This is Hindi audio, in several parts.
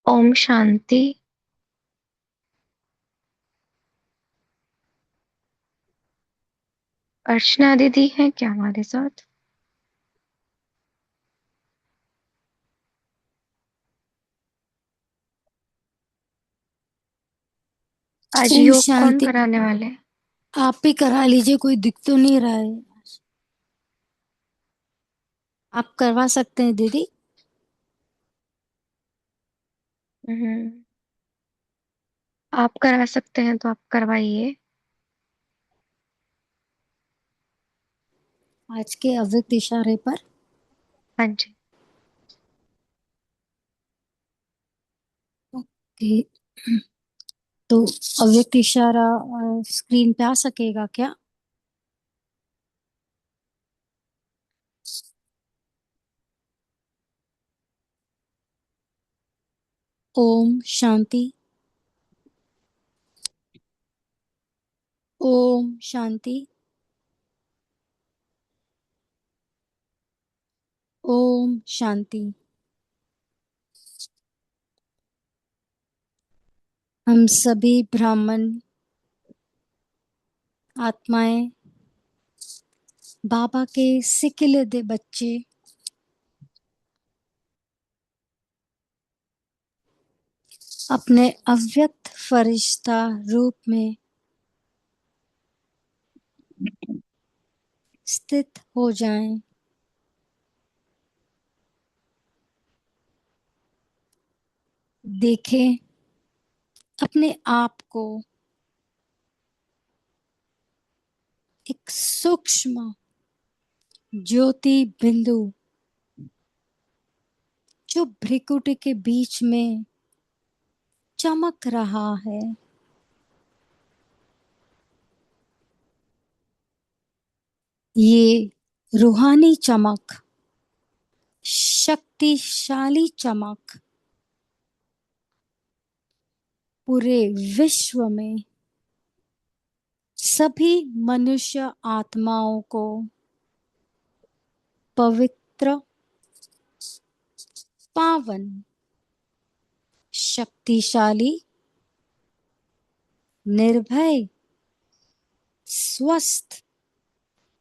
ओम शांति। अर्चना दीदी है क्या हमारे साथ? आज ओम योग कौन शांति। कराने वाले? आप ही करा लीजिए, कोई दिख तो नहीं रहा है। आप करवा सकते हैं दीदी। हम्म। आप करा सकते हैं तो आप करवाइए। आज के अव्यक्त इशारे पर। हाँ जी। ओके। तो अव्यक्त इशारा स्क्रीन पे आ सकेगा क्या? ओम शांति। ओम शांति। ओम शांति। हम सभी ब्राह्मण आत्माएं, बाबा के सिकिलदे बच्चे, अपने अव्यक्त फरिश्ता रूप में स्थित हो जाएं। देखें अपने आप को एक सूक्ष्म ज्योति बिंदु जो भ्रिकुटी के बीच में चमक रहा है। ये रूहानी चमक, शक्तिशाली चमक पूरे विश्व में सभी मनुष्य आत्माओं को पवित्र, पावन, शक्तिशाली, निर्भय, स्वस्थ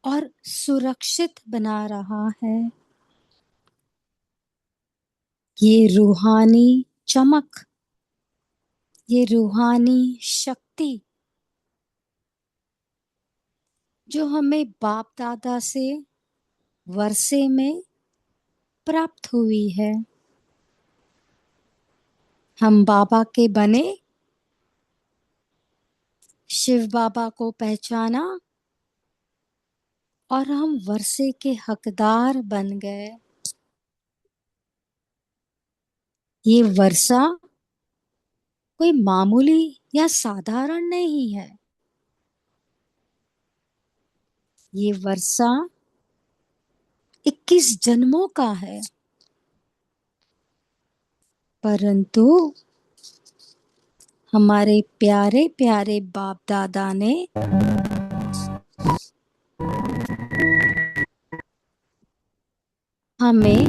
और सुरक्षित बना रहा है। ये रूहानी चमक, ये रूहानी शक्ति जो हमें बाप दादा से वर्षे में प्राप्त हुई है। हम बाबा के बने, शिव बाबा को पहचाना और हम वर्षे के हकदार बन गए। ये वर्षा कोई मामूली या साधारण नहीं है। ये वर्षा 21 जन्मों का है। परंतु हमारे प्यारे प्यारे बाप दादा ने हमें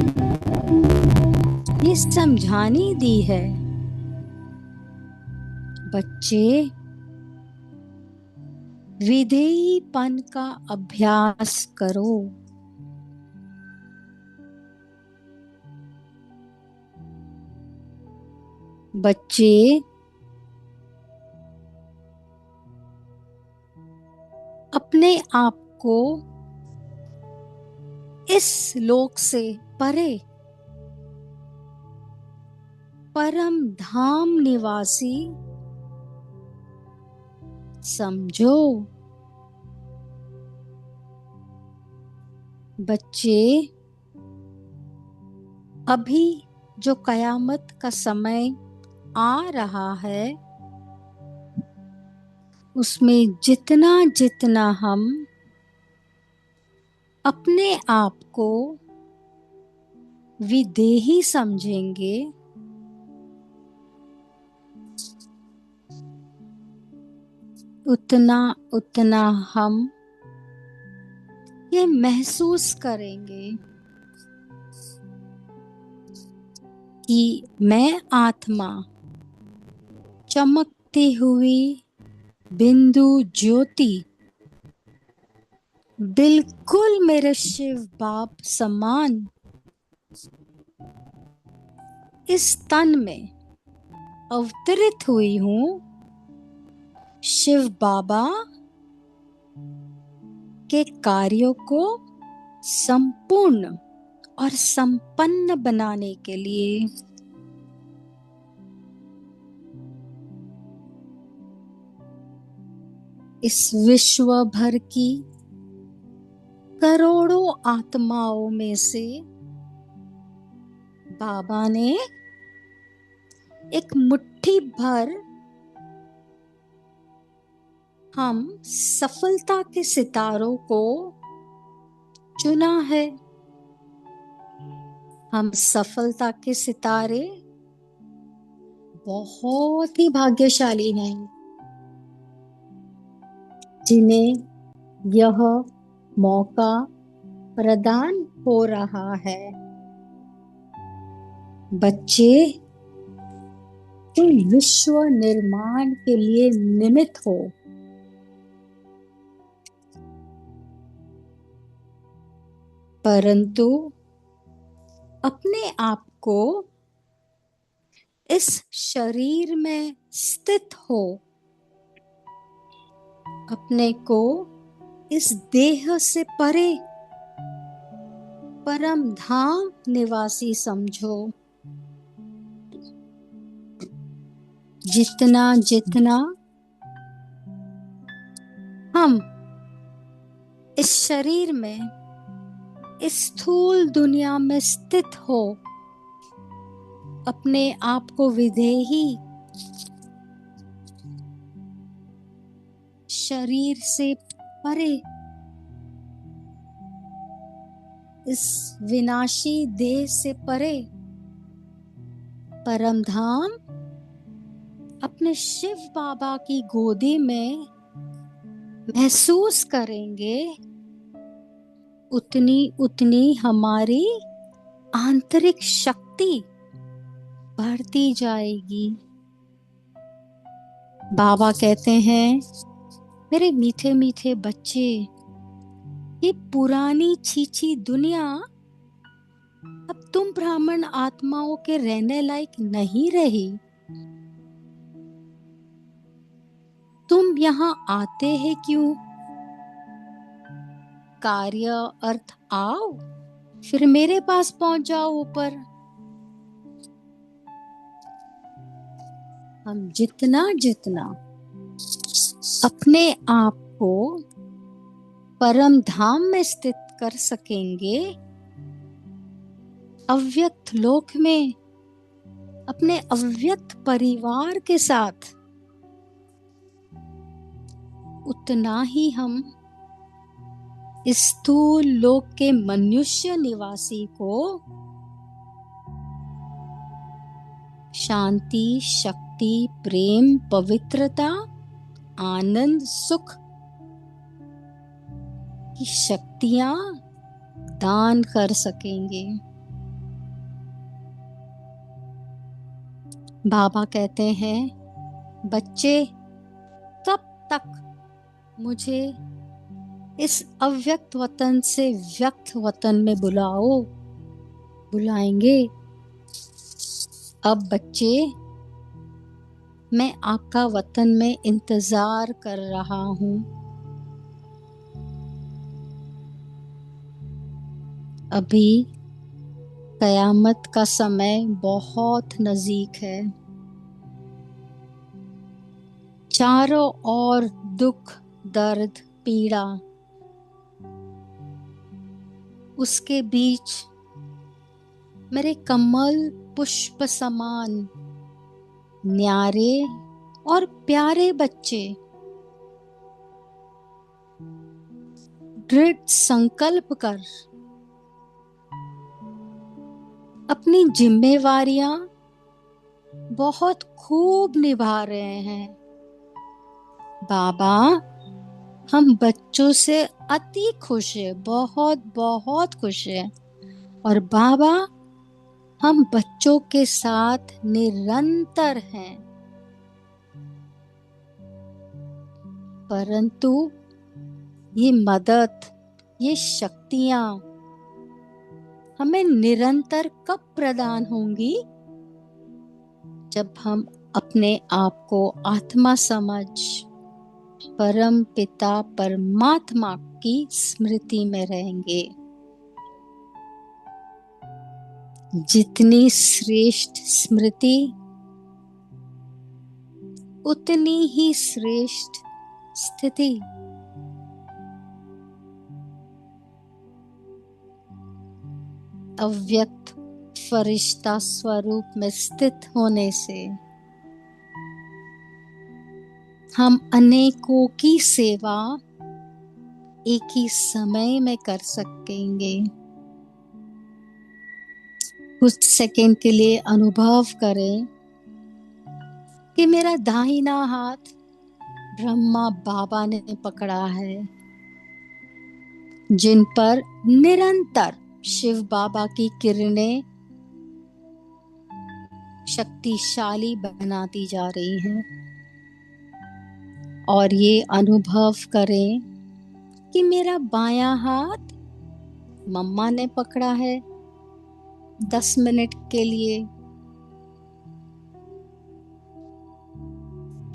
ये समझानी दी है, बच्चे विधेयीपन का अभ्यास करो। बच्चे अपने आप को इस लोक से परे परम धाम निवासी समझो। बच्चे अभी जो कयामत का समय आ रहा है, उसमें जितना जितना हम अपने आप को विदेही समझेंगे, उतना उतना हम ये महसूस करेंगे कि मैं आत्मा चमकती हुई बिंदु ज्योति बिल्कुल मेरे शिव बाप समान इस तन में अवतरित हुई हूँ। शिव बाबा के कार्यों को संपूर्ण और संपन्न बनाने के लिए। इस विश्व भर की करोड़ों आत्माओं में से बाबा ने एक मुट्ठी भर हम सफलता के सितारों को चुना है। हम सफलता के सितारे बहुत ही भाग्यशाली हैं जिन्हें यह मौका प्रदान हो रहा है। बच्चे, तुम विश्व निर्माण के लिए निमित्त हो। परंतु अपने आप को इस शरीर में स्थित हो, अपने को इस देह से परे परम धाम निवासी समझो। जितना जितना हम इस शरीर में, इस स्थूल दुनिया में स्थित हो, अपने आप को विधेयी शरीर से परे इस विनाशी देह से परे परम धाम अपने शिव बाबा की गोदी में महसूस करेंगे, उतनी उतनी हमारी आंतरिक शक्ति बढ़ती जाएगी। बाबा कहते हैं, मेरे मीठे मीठे बच्चे, ये पुरानी छीछी दुनिया अब तुम ब्राह्मण आत्माओं के रहने लायक नहीं रही। तुम यहाँ आते हैं क्यों? कार्य अर्थ आओ, फिर मेरे पास पहुंच जाओ ऊपर। हम जितना जितना अपने आप को परम धाम में स्थित कर सकेंगे, अव्यक्त लोक में अपने अव्यक्त परिवार के साथ, उतना ही हम इस स्थूल लोक के मनुष्य निवासी को शांति, शक्ति, प्रेम, पवित्रता, आनंद, सुख की शक्तियां दान कर सकेंगे। बाबा कहते हैं, बच्चे, कब तक मुझे इस अव्यक्त वतन से व्यक्त वतन में बुलाएंगे? अब बच्चे, मैं आपका वतन में इंतजार कर रहा हूँ। अभी कयामत का समय बहुत नजदीक है। चारों ओर दुख, दर्द, पीड़ा, उसके बीच मेरे कमल पुष्प समान न्यारे और प्यारे बच्चे दृढ़ संकल्प कर अपनी जिम्मेवारियां बहुत खूब निभा रहे हैं। बाबा, हम बच्चों से अति खुश है, बहुत बहुत खुश है। और बाबा हम बच्चों के साथ निरंतर हैं, परंतु ये मदद, ये शक्तियां हमें निरंतर कब प्रदान होंगी? जब हम अपने आप को आत्मा समझ परम पिता परमात्मा की स्मृति में रहेंगे। जितनी श्रेष्ठ स्मृति, उतनी ही श्रेष्ठ स्थिति। अव्यक्त फरिश्ता स्वरूप में स्थित होने से हम अनेकों की सेवा एक ही समय में कर सकेंगे। कुछ सेकंड के लिए अनुभव करें कि मेरा दाहिना हाथ ब्रह्मा बाबा ने पकड़ा है, जिन पर निरंतर शिव बाबा की किरणें शक्तिशाली बनाती जा रही हैं। और ये अनुभव करें कि मेरा बायां हाथ मम्मा ने पकड़ा है 10 मिनट के लिए।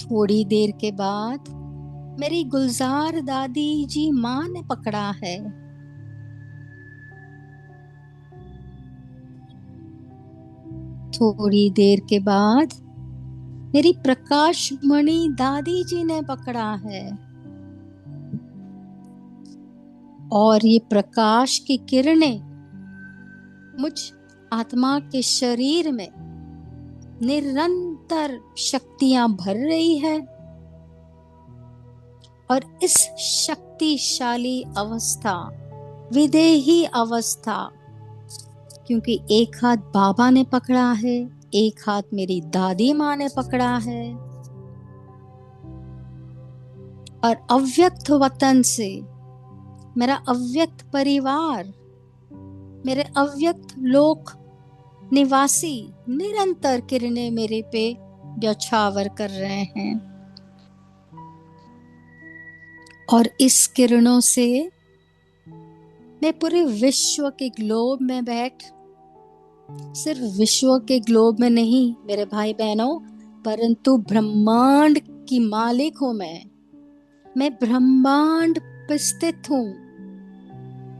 थोड़ी देर के बाद मेरी गुलजार दादी जी माँ ने पकड़ा है। थोड़ी देर के बाद मेरी प्रकाश मणि दादी जी ने पकड़ा है। और ये प्रकाश की किरणें मुझ आत्मा के शरीर में निरंतर शक्तियां भर रही है। और इस शक्तिशाली अवस्था, विदेही अवस्था, क्योंकि एक हाथ बाबा ने पकड़ा है, एक हाथ मेरी दादी माँ ने पकड़ा है, और अव्यक्त वतन से मेरा अव्यक्त परिवार, मेरे अव्यक्त लोक निवासी निरंतर किरणें मेरे पे न्यौछावर कर रहे हैं। और इस किरणों से मैं पूरे विश्व के ग्लोब में बैठ, सिर्फ विश्व के ग्लोब में नहीं मेरे भाई बहनों, परंतु ब्रह्मांड की मालिक हूं मैं ब्रह्मांड पर स्थित हूं,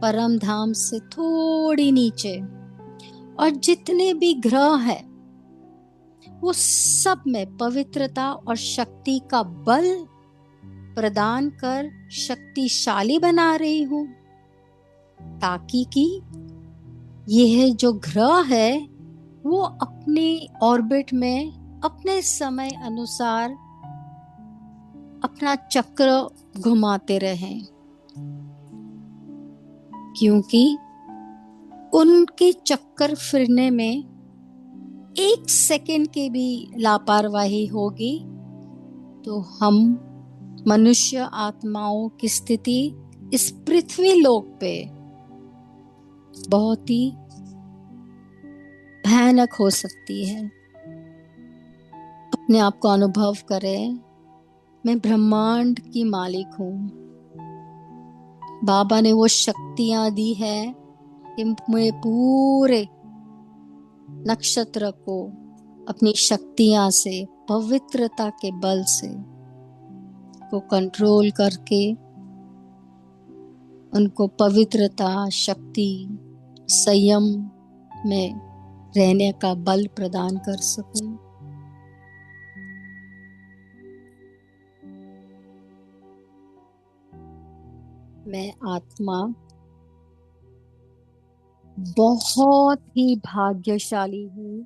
परम धाम से थोड़ी नीचे। और जितने भी ग्रह हैं वो सब में पवित्रता और शक्ति का बल प्रदान कर शक्तिशाली बना रही हूं, ताकि कि यह जो ग्रह है वो अपने ऑर्बिट में अपने समय अनुसार अपना चक्र घुमाते रहें। क्योंकि उनके चक्कर फिरने में 1 सेकंड की भी लापरवाही होगी तो हम मनुष्य आत्माओं की स्थिति इस पृथ्वी लोक पे बहुत ही भयानक हो सकती है। अपने आप को अनुभव करें, मैं ब्रह्मांड की मालिक हूँ। बाबा ने वो शक्तियां दी है कि मैं पूरे नक्षत्र को अपनी शक्तियां से, पवित्रता के बल से को कंट्रोल करके उनको पवित्रता, शक्ति, संयम में रहने का बल प्रदान कर सकूं। मैं आत्मा बहुत ही भाग्यशाली हूँ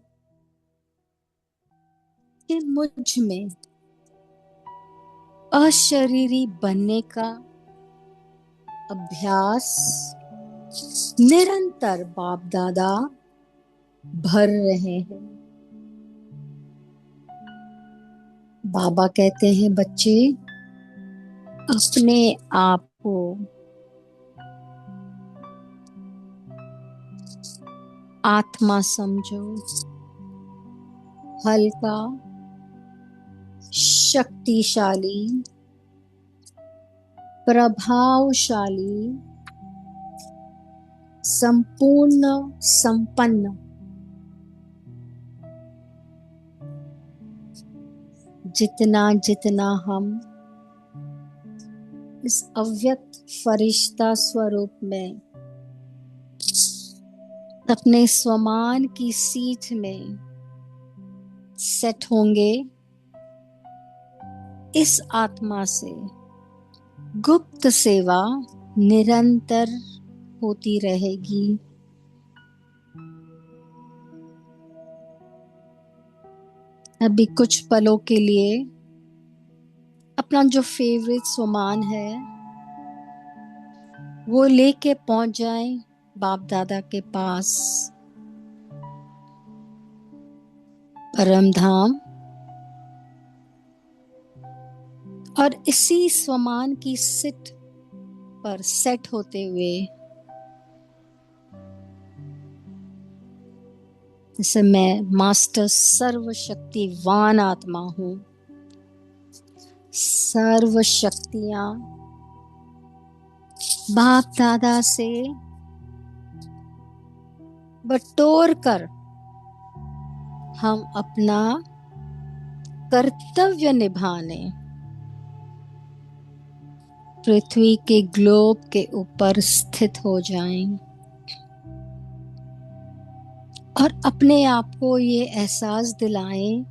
कि मुझ में अशरीरी बनने का अभ्यास निरंतर बाप दादा भर रहे हैं। बाबा कहते हैं, बच्चे अपने आप को आत्मा समझो, हल्का, शक्तिशाली, प्रभावशाली, संपूर्ण, संपन्न। जितना जितना हम इस अव्यक्त फरिश्ता स्वरूप में अपने स्वमान की सीट में सेट होंगे, इस आत्मा से गुप्त सेवा निरंतर होती रहेगी। अभी कुछ पलों के लिए अपना जो फेवरेट सामान है वो लेके पहुंच जाएं बाप दादा के पास, परम धाम। और इसी स्वमान की सिट पर सेट होते हुए, जैसे मैं मास्टर सर्वशक्तिवान आत्मा हूं, सर्व शक्तियां बाप दादा से बटोर कर हम अपना कर्तव्य निभाने पृथ्वी के ग्लोब के ऊपर स्थित हो जाएं और अपने आप को ये एहसास दिलाएं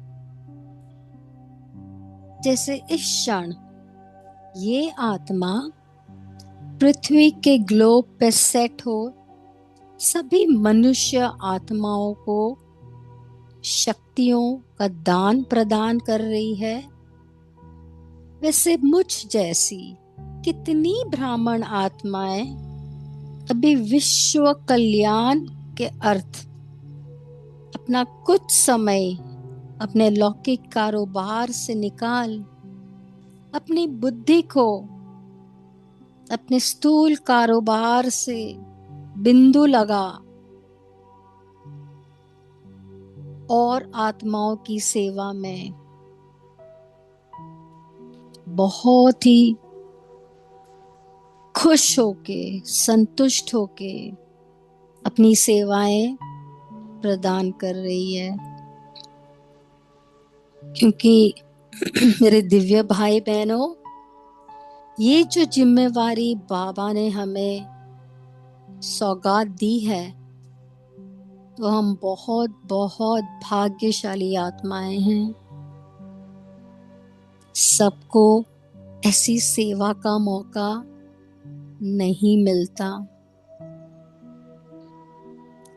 जैसे इस क्षण ये आत्मा पृथ्वी के ग्लोब पे सेट हो, सभी मनुष्य आत्माओं को शक्तियों का दान प्रदान कर रही है। वैसे मुझ जैसी कितनी ब्राह्मण आत्माएं अभी विश्व कल्याण के अर्थ अपना कुछ समय अपने लौकिक कारोबार से निकाल अपनी बुद्धि को अपने स्थूल कारोबार से बिंदु लगा और आत्माओं की सेवा में बहुत ही खुश होके, संतुष्ट होके अपनी सेवाएं प्रदान कर रही है। क्योंकि मेरे दिव्य भाई बहनों, ये जो जिम्मेवारी बाबा ने हमें सौगात दी है, तो हम बहुत बहुत भाग्यशाली आत्माएं हैं। सबको ऐसी सेवा का मौका नहीं मिलता।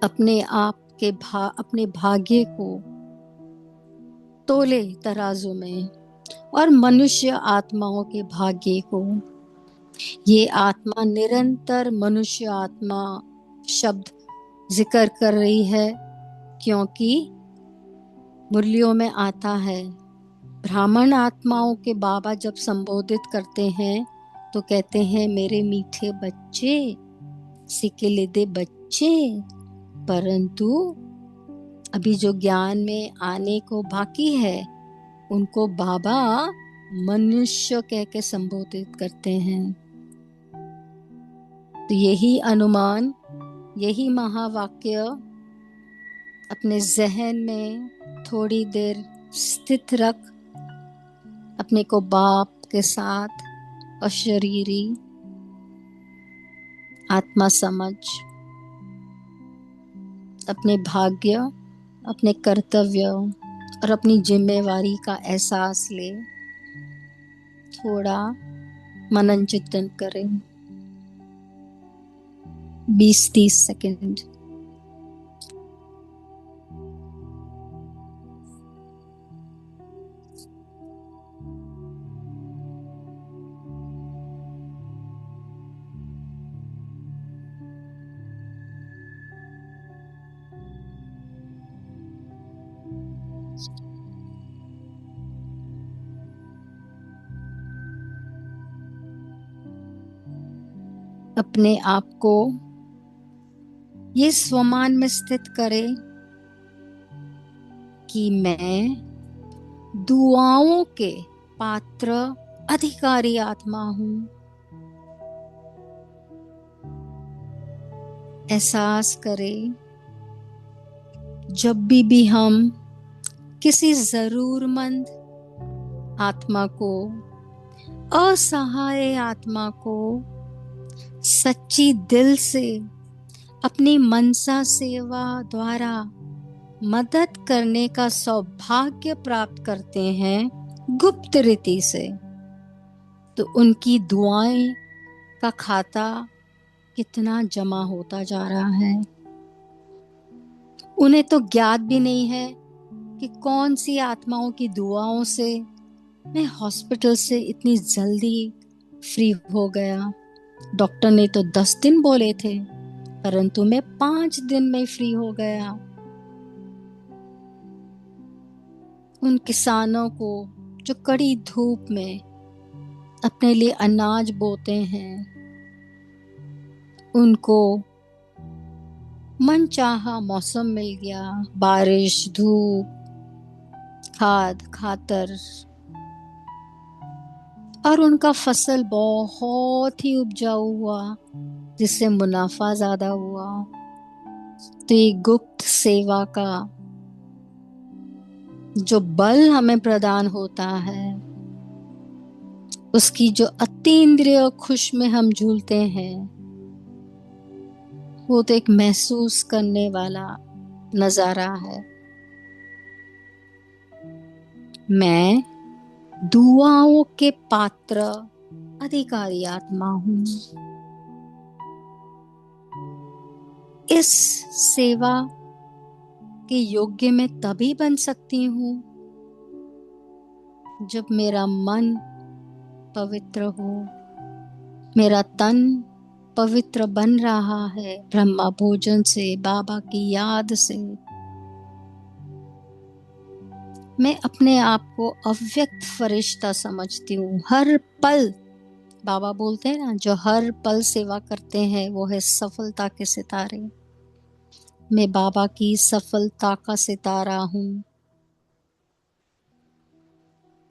अपने आप के अपने भाग्य को तोले तराजू में और मनुष्य आत्माओं के भाग्य को। ये आत्मा निरंतर मनुष्य आत्मा शब्द जिक्र कर रही है, क्योंकि मुरलियों में आता है ब्राह्मण आत्माओं के बाबा जब संबोधित करते हैं तो कहते हैं मेरे मीठे बच्चे, सिकेलेदे बच्चे। परंतु अभी जो ज्ञान में आने को बाकी है उनको बाबा मनुष्य कह के संबोधित करते हैं। तो यही अनुमान, यही महावाक्य अपने जहन में थोड़ी देर स्थित रख, अपने को बाप के साथ अशरीरी आत्मा समझ, अपने भाग्य, अपने कर्तव्य और अपनी जिम्मेवारी का एहसास ले। थोड़ा मनन चिंतन करें, 20-30 सेकंड। अपने आप को ये स्वमान में स्थित करे कि मैं दुआओं के पात्र अधिकारी आत्मा हूं। एहसास करे जब भी हम किसी जरूरतमंद आत्मा को, असहाय आत्मा को सच्ची दिल से अपनी मनसा सेवा द्वारा मदद करने का सौभाग्य प्राप्त करते हैं गुप्त रीति से, तो उनकी दुआएं का खाता कितना जमा होता जा रहा है। उन्हें तो ज्ञात भी नहीं है कि कौन सी आत्माओं की दुआओं से मैं हॉस्पिटल से इतनी जल्दी फ्री हो गया। डॉक्टर ने तो 10 दिन बोले थे, परंतु मैं 5 दिन में फ्री हो गया। उन किसानों को जो कड़ी धूप में अपने लिए अनाज बोते हैं, उनको मनचाहा मौसम मिल गया, बारिश, धूप, खाद, खातर, और उनका फसल बहुत ही उपजाऊ हुआ, जिससे मुनाफा ज्यादा हुआ। तो ये गुप्त सेवा का जो बल हमें प्रदान होता है, उसकी जो अतीन्द्रिय खुश में हम झूलते हैं, वो तो एक महसूस करने वाला नजारा है। मैं दुआओं के पात्र अधिकारी आत्मा हूं। इस सेवा के योग्य मैं तभी बन सकती हूं जब मेरा मन पवित्र हो, मेरा तन पवित्र बन रहा है ब्रह्मा भोजन से, बाबा की याद से। मैं अपने आप को अव्यक्त फरिश्ता समझती हूँ। हर पल बाबा बोलते हैं ना, जो हर पल सेवा करते हैं वो है सफलता के सितारे। मैं बाबा की सफलता का सितारा हूँ।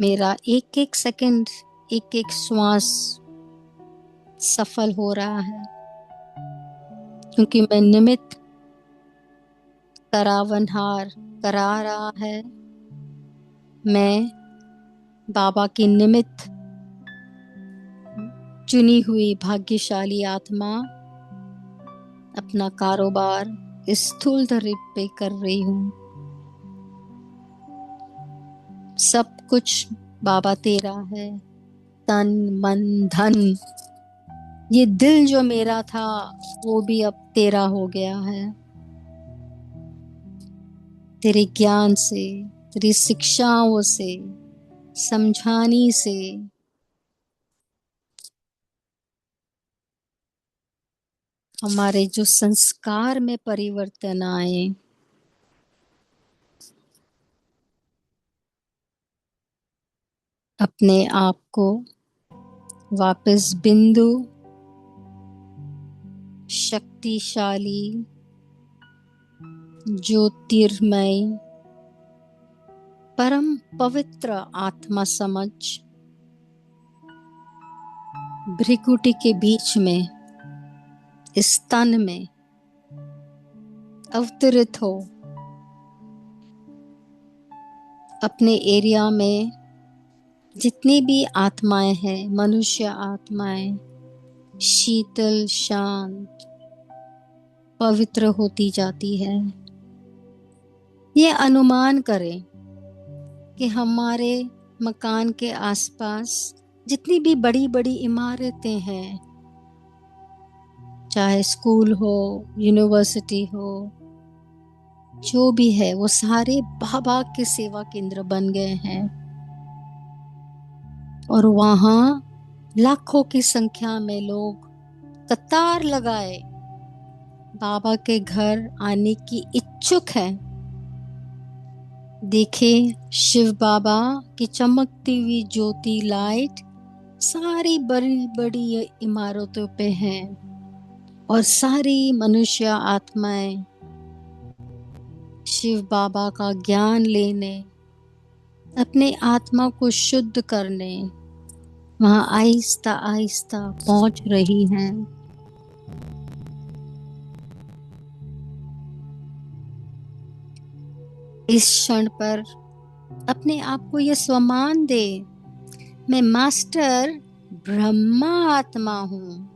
मेरा एक एक सेकंड, एक एक श्वास सफल हो रहा है, क्योंकि मैं निमित्त करावनहार करा रहा है। मैं बाबा की निमित्त चुनी हुई भाग्यशाली आत्मा अपना कारोबार इस स्थूल धरती पे कर रही हूँ। सब कुछ बाबा तेरा है, तन मन धन। ये दिल जो मेरा था वो भी अब तेरा हो गया है। तेरे ज्ञान से, तेरी शिक्षाओं से, समझाने से हमारे जो संस्कार में परिवर्तन आए, अपने आप को वापस बिंदु शक्तिशाली ज्योतिर्मय परम पवित्र आत्मा समझ भ्रिकुटी के बीच में, इस तन में अवतरित हो। अपने एरिया में जितनी भी आत्माएं हैं, मनुष्य आत्माएं शीतल, शांत, पवित्र होती जाती है। ये अनुमान करें कि हमारे मकान के आसपास जितनी भी बड़ी बड़ी इमारतें हैं, चाहे स्कूल हो, यूनिवर्सिटी हो, जो भी है, वो सारे बाबा के सेवा केंद्र बन गए हैं। और वहां लाखों की संख्या में लोग कतार लगाए बाबा के घर आने की इच्छुक हैं। देखे शिव बाबा की चमकती हुई ज्योति लाइट सारी बड़ी बड़ी इमारतों पे हैं। और सारी मनुष्य आत्माएं शिव बाबा का ज्ञान लेने, अपने आत्मा को शुद्ध करने वहां आहिस्ता आहिस्ता पहुंच रही हैं। इस क्षण पर अपने आप को यह स्वमान दे, मैं मास्टर ब्रह्मा आत्मा हूँ,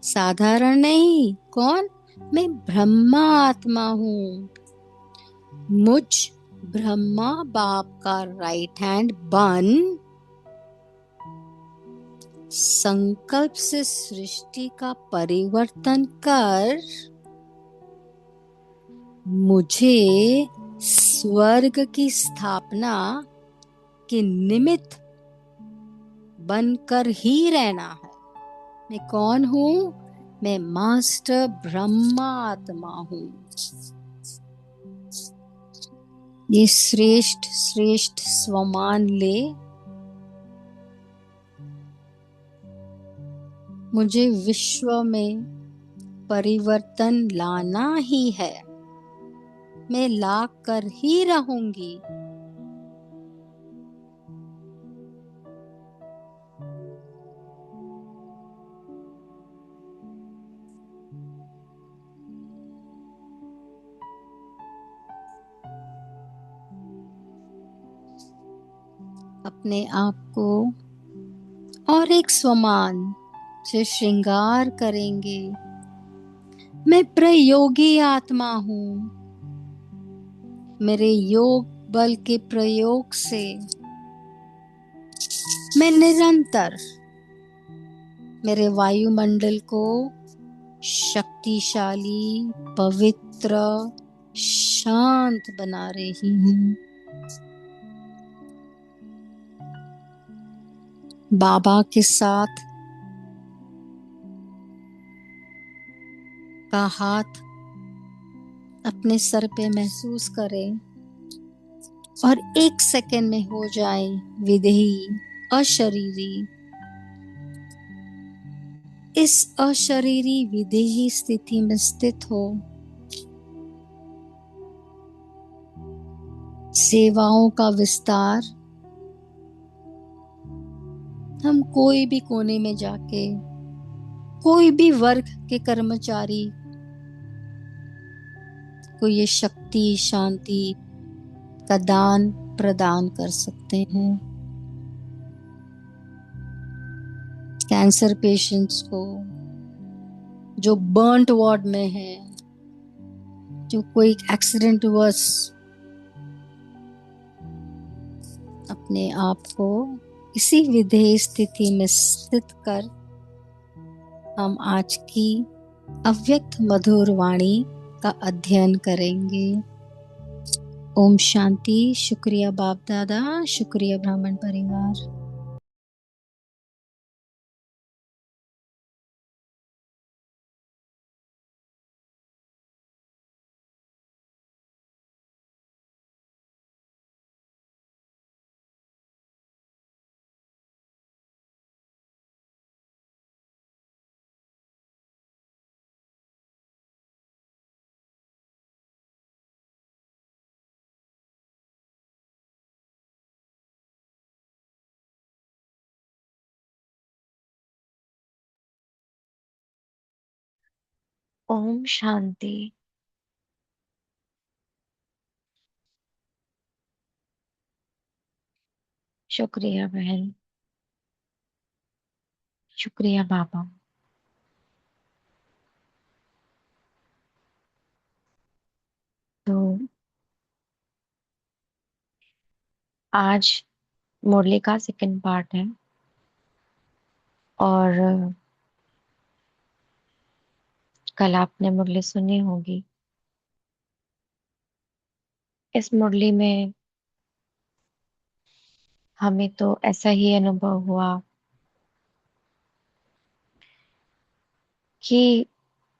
साधारण नहीं। कौन? मैं ब्रह्मा आत्मा हूँ। मुझ ब्रह्मा बाप का राइट हैंड बन संकल्प से सृष्टि का परिवर्तन कर मुझे स्वर्ग की स्थापना के निमित्त बनकर ही रहना है। मैं कौन हूँ? मैं मास्टर ब्रह्मा आत्मा हूँ। ये श्रेष्ठ श्रेष्ठ स्वमान ले। मुझे विश्व में परिवर्तन लाना ही है, मैं ला कर ही रहूंगी। अपने आप को और एक स्वमान से श्रृंगार करेंगे। मैं प्रयोगी आत्मा हूँ। मेरे योग बल के प्रयोग से मैं निरंतर मेरे वायुमंडल को शक्तिशाली, पवित्र, शांत बना रही हूँ। बाबा के साथ का हाथ अपने सर पे महसूस करें और एक सेकंड में हो जाए विदेही, अशरीरी। इस अशरीरी विदेही स्थिति में स्थित हो। सेवाओं का विस्तार हम कोई भी कोने में जाके, कोई भी वर्ग के कर्मचारी को ये शक्ति, शांति का दान प्रदान कर सकते हैं। कैंसर पेशेंट्स को, जो बर्न्ट वार्ड में है, जो कोई एक्सीडेंट हुआ, अपने आप को इसी विधेय स्थिति में स्थित कर हम आज की अव्यक्त मधुर वाणी का अध्ययन करेंगे। ओम शांति। शुक्रिया बाप दादा, शुक्रिया ब्राह्मण परिवार। ओम शांति। शुक्रिया बहन, शुक्रिया बाबा। तो आज मुरली का सेकंड पार्ट है और कल आपने मुरली सुनी होगी। इस मुरली में हमें तो ऐसा ही अनुभव हुआ कि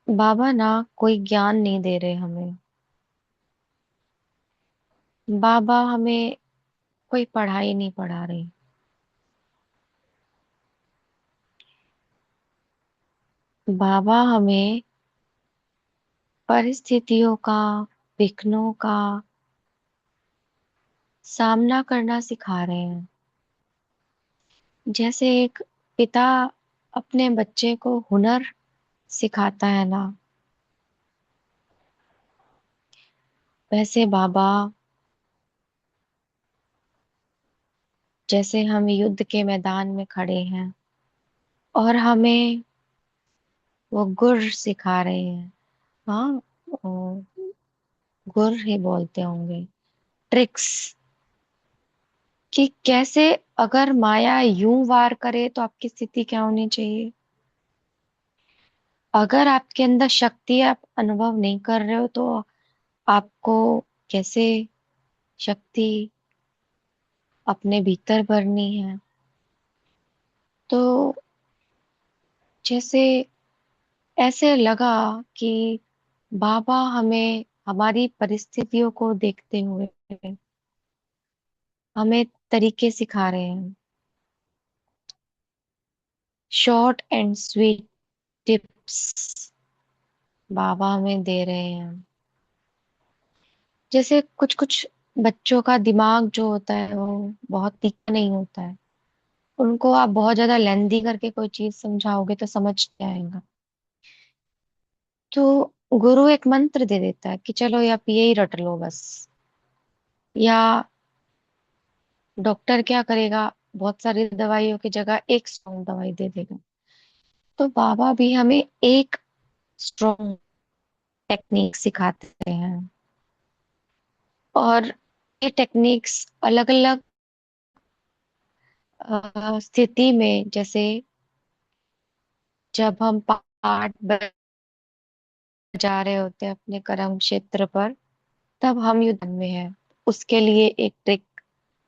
बाबा ना कोई ज्ञान नहीं दे रहे हमें। बाबा हमें कोई पढ़ाई नहीं पढ़ा रही। बाबा हमें परिस्थितियों का, विघ्नों का सामना करना सिखा रहे हैं। जैसे एक पिता अपने बच्चे को हुनर सिखाता है ना, वैसे बाबा, जैसे हम युद्ध के मैदान में खड़े हैं और हमें वो गुर सिखा रहे हैं। हाँ, वो गुर ही बोलते होंगे, ट्रिक्स, कि कैसे अगर माया यूं वार करे तो आपकी स्थिति क्या होनी चाहिए। अगर आपके अंदर शक्ति आप अनुभव नहीं कर रहे हो तो आपको कैसे शक्ति अपने भीतर भरनी है। तो जैसे ऐसे लगा कि बाबा हमें हमारी परिस्थितियों को देखते हुए हमें तरीके सिखा रहे हैं, शॉर्ट एंड स्वीट टिप्स बाबा हमें दे रहे हैं। जैसे कुछ कुछ बच्चों का दिमाग जो होता है वो बहुत तीखा नहीं होता है, उनको आप बहुत ज्यादा लेंदी करके कोई चीज समझाओगे तो समझ नहीं आएगा। तो गुरु एक मंत्र दे देता है कि चलो आप यही रट लो बस। या डॉक्टर क्या करेगा, बहुत सारी दवाइयों की जगह एक स्ट्रॉन्ग दवाई दे देगा। तो बाबा भी हमें एक स्ट्रॉन्ग टेक्निक सिखाते हैं। और ये टेक्निक्स अलग अलग स्थिति में, जैसे जब हम पाठ बजा रहे होते हैं अपने कर्म क्षेत्र पर, तब हम युद्ध में हैं, उसके लिए एक ट्रिक।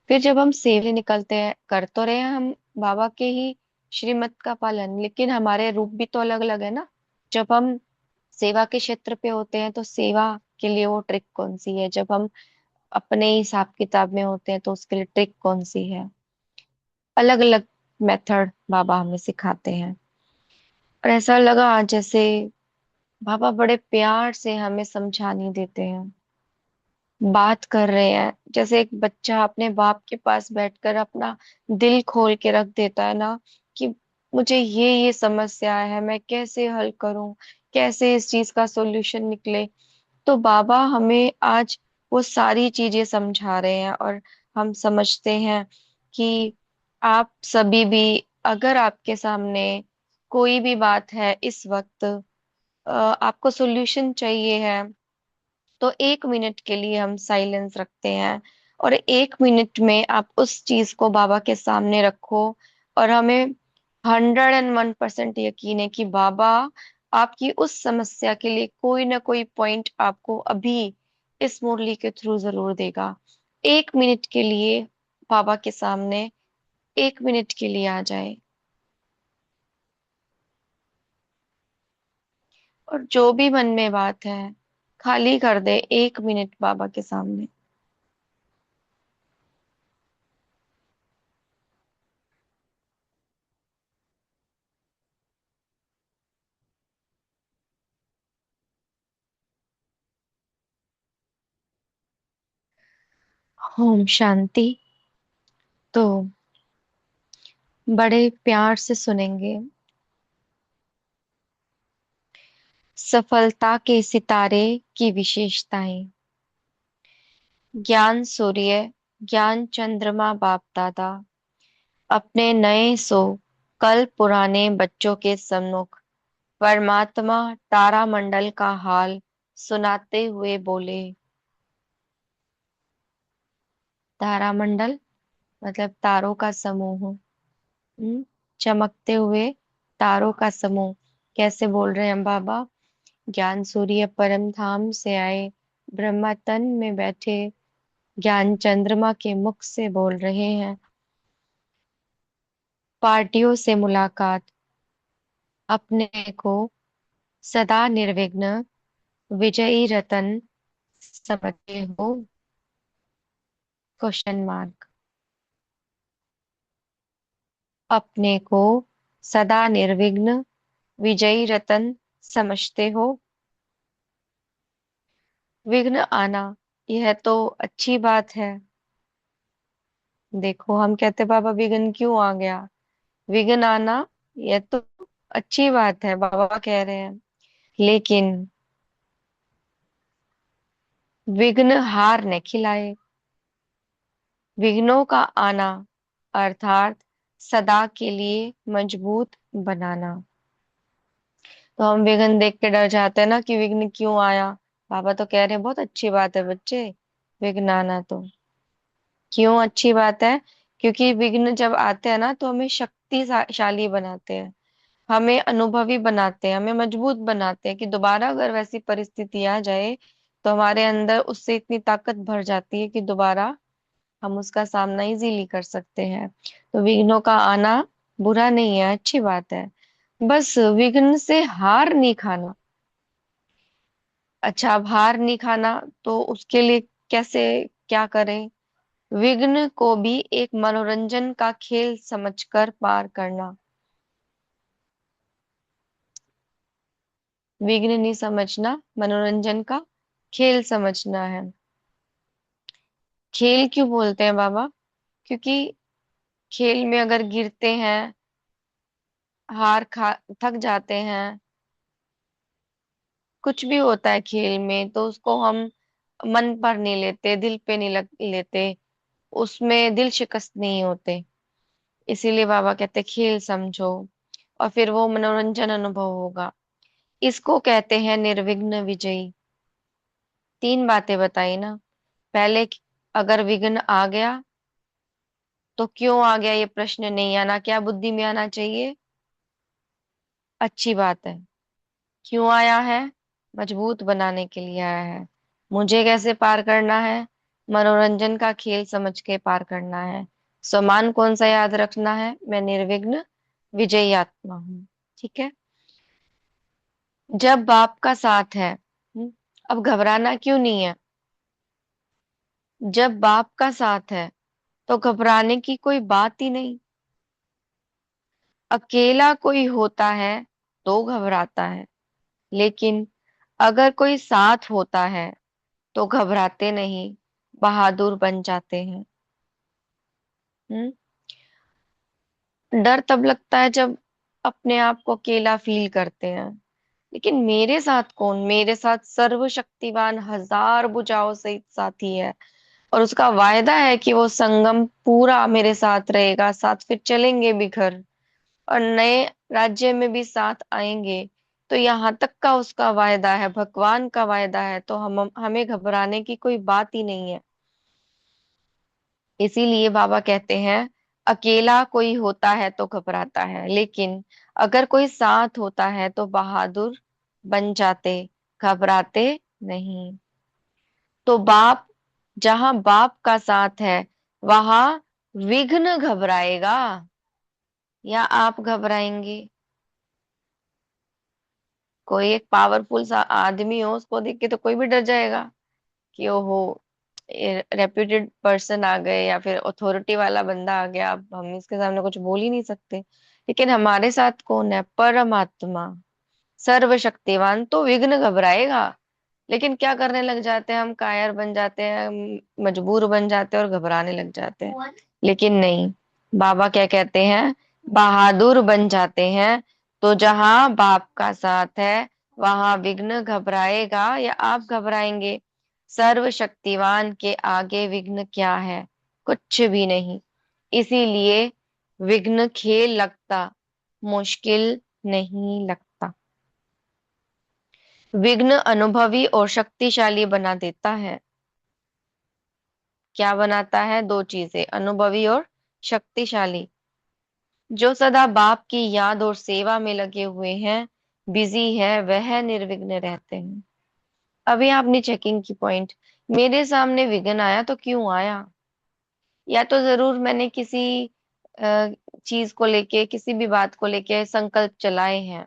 फिर जब हम सेवे निकलते हैं, कर तो रहे हैं हम बाबा के ही श्रीमत का पालन, लेकिन हमारे रूप भी तो अलग अलग है ना। जब हम सेवा के क्षेत्र पे होते हैं तो सेवा के लिए वो ट्रिक कौन सी है, जब हम अपने ही हिसाब किताब में होते हैं तो उसके लिए ट्रिक कौन सी है। अलग अलग मेथड बाबा हमें सिखाते हैं। और ऐसा लगा जैसे बाबा बड़े प्यार से हमें समझाने देते हैं, बात कर रहे हैं, जैसे एक बच्चा अपने बाप के पास बैठकर अपना दिल खोल के रख देता है ना, कि मुझे ये समस्या है, मैं कैसे हल करूं, कैसे इस चीज का सॉल्यूशन निकले। तो बाबा हमें आज वो सारी चीजें समझा रहे हैं। और हम समझते हैं कि आप सभी भी, अगर आपके सामने कोई भी बात है इस वक्त, आपको सॉल्यूशन चाहिए है, तो 1 मिनट के लिए हम साइलेंस रखते हैं। और 1 मिनट में आप उस चीज को बाबा के सामने रखो, और हमें 101% यकीन है कि बाबा आपकी उस समस्या के लिए कोई ना कोई पॉइंट आपको अभी इस मुरली के थ्रू जरूर देगा। 1 मिनट के लिए बाबा के सामने 1 मिनट के लिए आ जाए, और जो भी मन में बात है खाली कर दे 1 मिनट बाबा के सामने। ओम शांति। तो बड़े प्यार से सुनेंगे। सफलता के सितारे की विशेषताएं। ज्ञान सूर्य, ज्ञान चंद्रमा बाप दादा अपने नए सो कल पुराने बच्चों के सम्मुख परमात्मा तारामंडल का हाल सुनाते हुए बोले। तारामंडल मतलब तारों का समूह। चमकते हुए तारों का समूह। कैसे बोल रहे हैं हम बाबा? ज्ञान सूर्य परम धाम से आए, ब्रह्मा तन में बैठे ज्ञान चंद्रमा के मुख से बोल रहे हैं। पार्टियों से मुलाकात, अपने को सदा निर्विघ्न विजयी रतन समझते हो? Question mark. अपने को सदा निर्विघ्न विजयी रतन समझते हो? विघ्न आना, यह तो अच्छी बात है। देखो हम कहते बाबा विघ्न क्यों आ गया, विघ्न आना यह तो अच्छी बात है, बाबा कह रहे हैं। लेकिन विघ्न हार न खिलाए। विघ्नों का आना अर्थात सदा के लिए मजबूत बनाना। तो हम विघ्न देख के डर जाते हैं ना कि विघ्न क्यों आया। बाबा तो कह रहे हैं बहुत अच्छी बात है बच्चे, विघ्न आना तो क्यों अच्छी बात है, क्योंकि विघ्न जब आते हैं ना तो हमें शक्तिशाली बनाते हैं, हमें अनुभवी बनाते हैं, हमें मजबूत बनाते हैं कि दोबारा अगर वैसी परिस्थिति आ जाए तो हमारे अंदर उससे इतनी ताकत भर जाती है कि दोबारा हम उसका सामना इजीली कर सकते हैं। तो विघ्नों का आना बुरा नहीं है, अच्छी बात है। बस विघ्न से हार नहीं खाना। अच्छा, अब हार नहीं खाना तो उसके लिए कैसे, क्या करें? विघ्न को भी एक मनोरंजन का खेल समझकर पार करना। विघ्न नहीं समझना, मनोरंजन का खेल समझना है। खेल क्यों बोलते हैं बाबा? क्योंकि खेल में अगर गिरते हैं, हार खा थक जाते हैं, कुछ भी होता है खेल में, तो उसको हम मन पर नहीं लेते, दिल पे नहीं लेते, उसमें दिल शिकस्त नहीं होते। इसीलिए बाबा कहते खेल समझो, और फिर वो मनोरंजन अनुभव होगा। इसको कहते हैं निर्विघ्न विजयी। तीन बातें बताई ना। पहले अगर विघ्न आ गया तो क्यों आ गया ये प्रश्न नहीं आना, क्या बुद्धि में आना चाहिए, अच्छी बात है। क्यों आया है? मजबूत बनाने के लिए आया है। मुझे कैसे पार करना है? मनोरंजन का खेल समझ के पार करना है। सम्मान कौन सा याद रखना है? मैं निर्विघ्न विजयी आत्मा हूँ। ठीक है। जब बाप का साथ है, अब घबराना क्यों नहीं है? जब बाप का साथ है तो घबराने की कोई बात ही नहीं। अकेला कोई होता है तो घबराता है, लेकिन अगर कोई साथ होता है तो घबराते नहीं, बहादुर बन जाते हैं। हम्म। डर तब लगता है जब अपने आप को अकेला फील करते हैं, लेकिन मेरे साथ कौन, मेरे साथ सर्वशक्तिवान हजार भुजाओं सहित साथी है, और उसका वायदा है कि वो संगम पूरा मेरे साथ रहेगा, साथ फिर चलेंगे भी घर, और नए राज्य में भी साथ आएंगे। तो यहाँ तक का उसका वायदा है, भगवान का वायदा है, तो हम हमें घबराने की कोई बात ही नहीं है। इसीलिए बाबा कहते हैं अकेला कोई होता है तो घबराता है, लेकिन अगर कोई साथ होता है तो बहादुर बन जाते, घबराते नहीं। तो बाप, जहां बाप का साथ है वहां विघ्न घबराएगा या आप घबराएंगे? कोई एक पावरफुल सा आदमी हो, उसको देख के तो कोई भी डर जाएगा कि ओहो, रेप्यूटेड पर्सन आ गए या फिर अथॉरिटी वाला बंदा आ गया, अब हम इसके सामने कुछ बोल ही नहीं सकते। लेकिन हमारे साथ कौन है? परमात्मा, सर्वशक्तिवान, तो विघ्न घबराएगा। लेकिन क्या करने लग जाते हैं हम? कायर बन जाते हैं, मजबूर बन जाते हैं और घबराने लग जाते हैं। लेकिन नहीं, बाबा क्या कहते हैं? बहादुर बन जाते हैं। तो जहां बाप का साथ है वहां विघ्न घबराएगा या आप घबराएंगे? सर्वशक्तिवान के आगे विघ्न क्या है? कुछ भी नहीं। इसीलिए विघ्न खेल लगता, मुश्किल नहीं लगता। विघ्न अनुभवी और शक्तिशाली बना देता है। क्या बनाता है? दो चीजें, अनुभवी और शक्तिशाली। जो सदा बाप की याद और सेवा में लगे हुए हैं, बिजी है, वह निर्विघ्न रहते हैं। अभी आपने चेकिंग की पॉइंट, मेरे सामने विघ्न आया तो क्यों आया? या तो जरूर मैंने किसी चीज को लेके, किसी भी बात को लेके संकल्प चलाए हैं,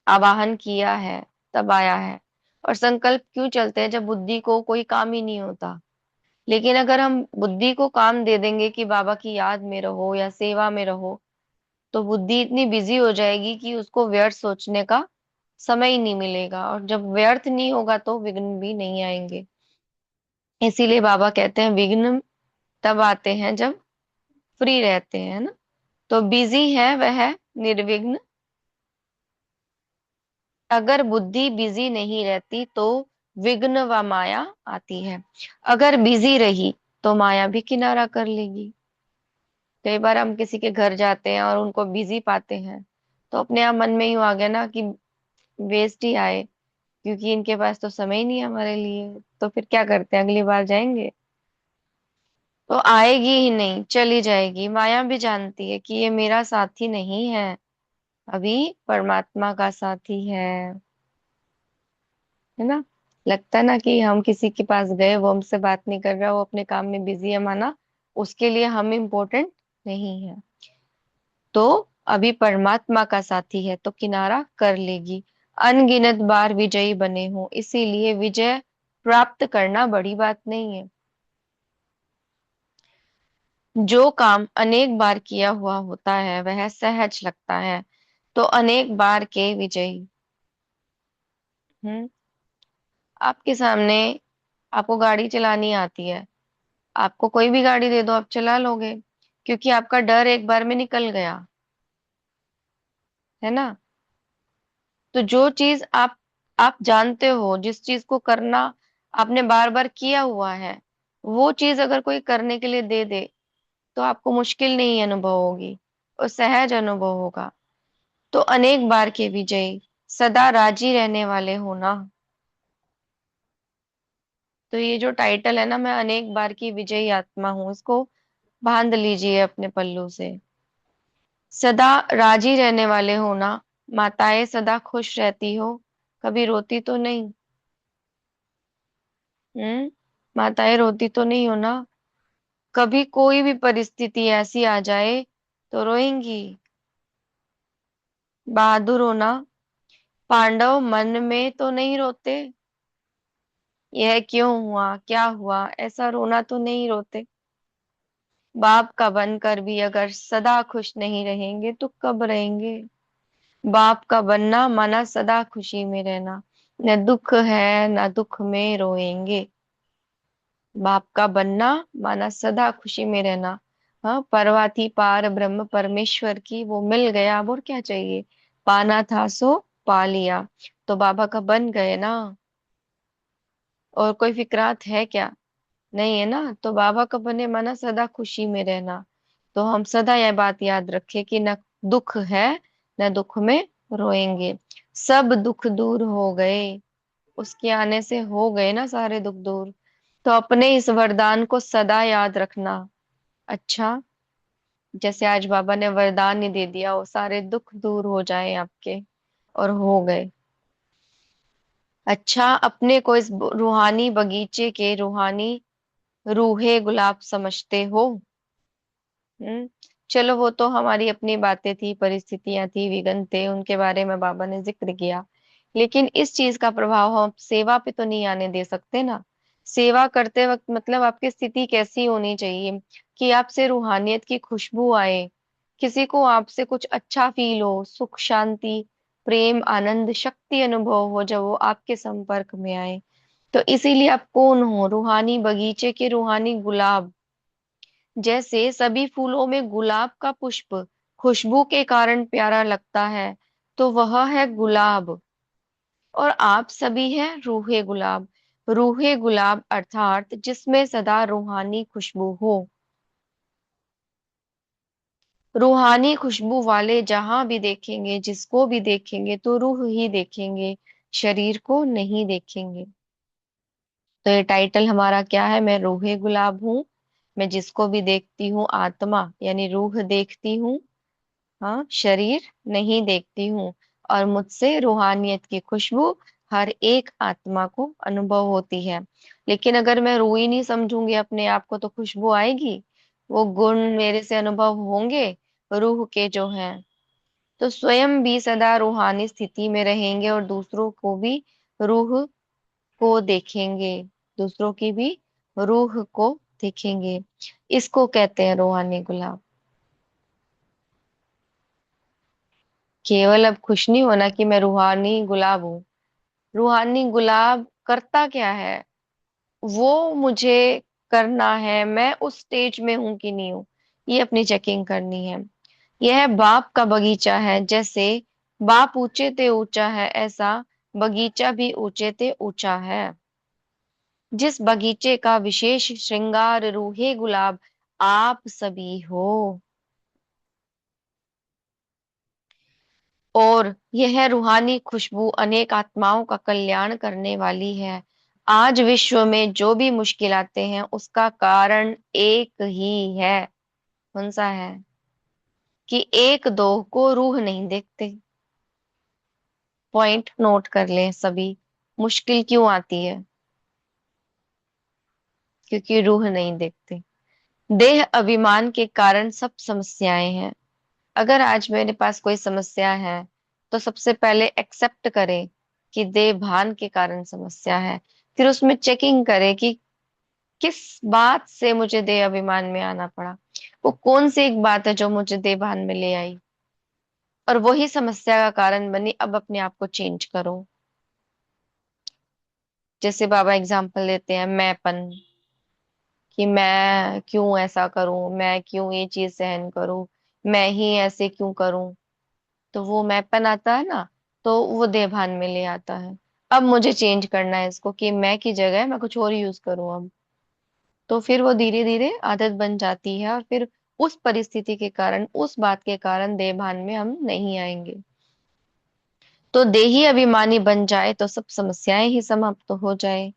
आवाहन किया है, तब आया है। और संकल्प क्यों चलते हैं? जब बुद्धि को कोई काम ही नहीं होता। लेकिन अगर हम बुद्धि को काम दे देंगे कि बाबा की याद में रहो या सेवा में रहो, तो बुद्धि इतनी बिजी हो जाएगी कि उसको व्यर्थ सोचने का समय ही नहीं मिलेगा, और जब व्यर्थ नहीं होगा तो विघ्न भी नहीं आएंगे। इसीलिए बाबा कहते हैं विघ्न तब आते हैं जब फ्री रहते हैं, है ना। तो बिजी है वह निर्विघ्न, अगर बुद्धि बिजी नहीं रहती तो विघ्न व माया आती है। अगर बिजी रही तो माया भी किनारा कर लेगी। कई बार हम किसी के घर जाते हैं और उनको बिजी पाते हैं, तो अपने आप मन में यूं आ गया ना कि वेस्ट ही आए, क्योंकि इनके पास तो समय ही नहीं है हमारे लिए, तो फिर क्या करते हैं, अगली बार जाएंगे। तो आएगी ही नहीं, चली जाएगी। माया भी जानती है कि ये मेरा साथी नहीं है, अभी परमात्मा का साथी है ना। लगता है ना कि हम किसी के पास गए, वो हमसे बात नहीं कर रहा, वो अपने काम में बिजी है, माना उसके लिए हम इम्पोर्टेंट नहीं है। तो अभी परमात्मा का साथी है तो किनारा कर लेगी। अनगिनत बार विजयी बने हो, इसीलिए विजय प्राप्त करना बड़ी बात नहीं है। जो काम अनेक बार किया हुआ होता है वह सहज लगता है, तो अनेक बार के विजयी। हम्म। आपके सामने, आपको गाड़ी चलानी आती है, आपको कोई भी गाड़ी दे दो आप चला लोगे, क्योंकि आपका डर एक बार में निकल गया, है ना। तो जो चीज आप जानते हो, जिस चीज को करना आपने बार बार किया हुआ है, वो चीज अगर कोई करने के लिए दे दे तो आपको मुश्किल नहीं अनुभव होगी, और सहज अनुभव होगा। तो अनेक बार के विजयी, सदा राजी रहने वाले हो ना। तो ये जो टाइटल है ना, मैं अनेक बार की विजयी आत्मा हूं, इसको बांध लीजिए अपने पल्लू से। सदा राजी रहने वाले हो ना। माताएं सदा खुश रहती हो, कभी रोती तो नहीं। माताएं रोती तो नहीं हो ना। कभी कोई भी परिस्थिति ऐसी आ जाए तो रोएंगी। बहादुर हो ना। पांडव मन में तो नहीं रोते, यह क्यों हुआ क्या हुआ, ऐसा रोना तो नहीं रोते। बाप का बनकर भी अगर सदा खुश नहीं रहेंगे तो कब रहेंगे। बाप का बनना माना सदा खुशी में रहना, न दुख है न दुख में रोएंगे। बाप का बनना माना सदा खुशी में रहना। हाँ, परवा थी पार ब्रह्म परमेश्वर की, वो मिल गया, अब और क्या चाहिए। पाना था सो पा लिया, तो बाबा का बन गए ना। और कोई फिक्रात है क्या, नहीं है ना। तो बाबा का बने माना सदा खुशी में रहना। तो हम सदा यह बात याद रखें कि न दुख है न दुख में रोएंगे। सब दुख दूर हो गए, उसके आने से हो गए ना सारे दुख दूर। तो अपने इस वरदान को सदा याद रखना। अच्छा, जैसे आज बाबा ने वरदान ही दे दिया, वो सारे दुख दूर हो जाए आपके, और हो गए। अच्छा, अपने को इस रूहानी बगीचे के रूहानी रूहे गुलाब समझते हो। हम्म। चलो वो तो हमारी अपनी बातें थी, परिस्थितियां थी, विघ्न थे, उनके बारे में बाबा ने जिक्र किया। लेकिन इस चीज का प्रभाव हम सेवा पे तो नहीं आने दे सकते ना। सेवा करते वक्त मतलब आपकी स्थिति कैसी होनी चाहिए कि आपसे रूहानियत की खुशबू आए, किसी को आपसे कुछ अच्छा फील हो, सुख शांति प्रेम आनंद शक्ति अनुभव हो जब वो आपके संपर्क में आए। तो इसीलिए आप कौन हो, रूहानी बगीचे के रूहानी गुलाब। जैसे सभी फूलों में गुलाब का पुष्प खुशबू के कारण प्यारा लगता है, तो वह है गुलाब। और आप सभी हैं रूहे गुलाब। रूहे गुलाब अर्थात जिसमें सदा रूहानी खुशबू हो। रूहानी खुशबू वाले जहां भी देखेंगे, जिसको भी देखेंगे तो रूह ही देखेंगे, शरीर को नहीं देखेंगे। तो ये टाइटल हमारा क्या है, मैं रूहे गुलाब हूँ। मैं जिसको भी देखती हूँ आत्मा यानी रूह देखती हूँ, हाँ शरीर नहीं देखती हूँ। और मुझसे रूहानियत की खुशबू हर एक आत्मा को अनुभव होती है। लेकिन अगर मैं रूह ही नहीं समझूंगी अपने आप को तो खुशबू आएगी, वो गुण मेरे से अनुभव होंगे रूह के जो हैं। तो स्वयं भी सदा रूहानी स्थिति में रहेंगे और दूसरों को भी रूह को देखेंगे, दूसरों की भी रूह को देखेंगे। इसको कहते हैं रूहानी गुलाब। केवल अब खुश नहीं होना कि मैं रूहानी गुलाब हूँ। रूहानी गुलाब करता क्या है, वो मुझे करना है। मैं उस स्टेज में हूं कि नहीं हूं, ये अपनी चेकिंग करनी है। यह बाप का बगीचा है। जैसे बाप ऊंचे ते ऊंचा है, ऐसा बगीचा भी ऊंचे ते ऊंचा है। जिस बगीचे का विशेष श्रृंगार रूहे गुलाब आप सभी हो। और यह रूहानी खुशबू अनेक आत्माओं का कल्याण करने वाली है। आज विश्व में जो भी मुश्किल आते हैं उसका कारण एक ही है। कौन सा है? कि एक दो को रूह नहीं देखते। पॉइंट नोट कर लें सभी। मुश्किल क्यों आती है? क्योंकि रूह नहीं देखते। देह अभिमान के कारण सब समस्याएं हैं। अगर आज मेरे पास कोई समस्या है तो सबसे पहले एक्सेप्ट करें कि देह भान के कारण समस्या है। फिर उसमें चेकिंग करें कि किस बात से मुझे देह अभिमान में आना पड़ा। वो कौन सी एक बात है जो मुझे देह भान में ले आई और वही समस्या का कारण बनी। अब अपने आप को चेंज करो। जैसे बाबा एग्जाम्पल देते हैं, मैंपन, कि मैं क्यों ऐसा करूं, मैं क्यों ये चीज सहन करूं, मैं ही ऐसे क्यों करूं। तो वो मैंपन आता है ना, तो वो देभान में ले आता है। अब मुझे चेंज करना है इसको कि मैं की जगह मैं कुछ और यूज करूं अब। तो फिर वो धीरे धीरे आदत बन जाती है और फिर उस परिस्थिति के कारण, उस बात के कारण देभान में हम नहीं आएंगे। तो देही अभिमानी बन जाए तो सब समस्याएं ही समाप्त हो जाए।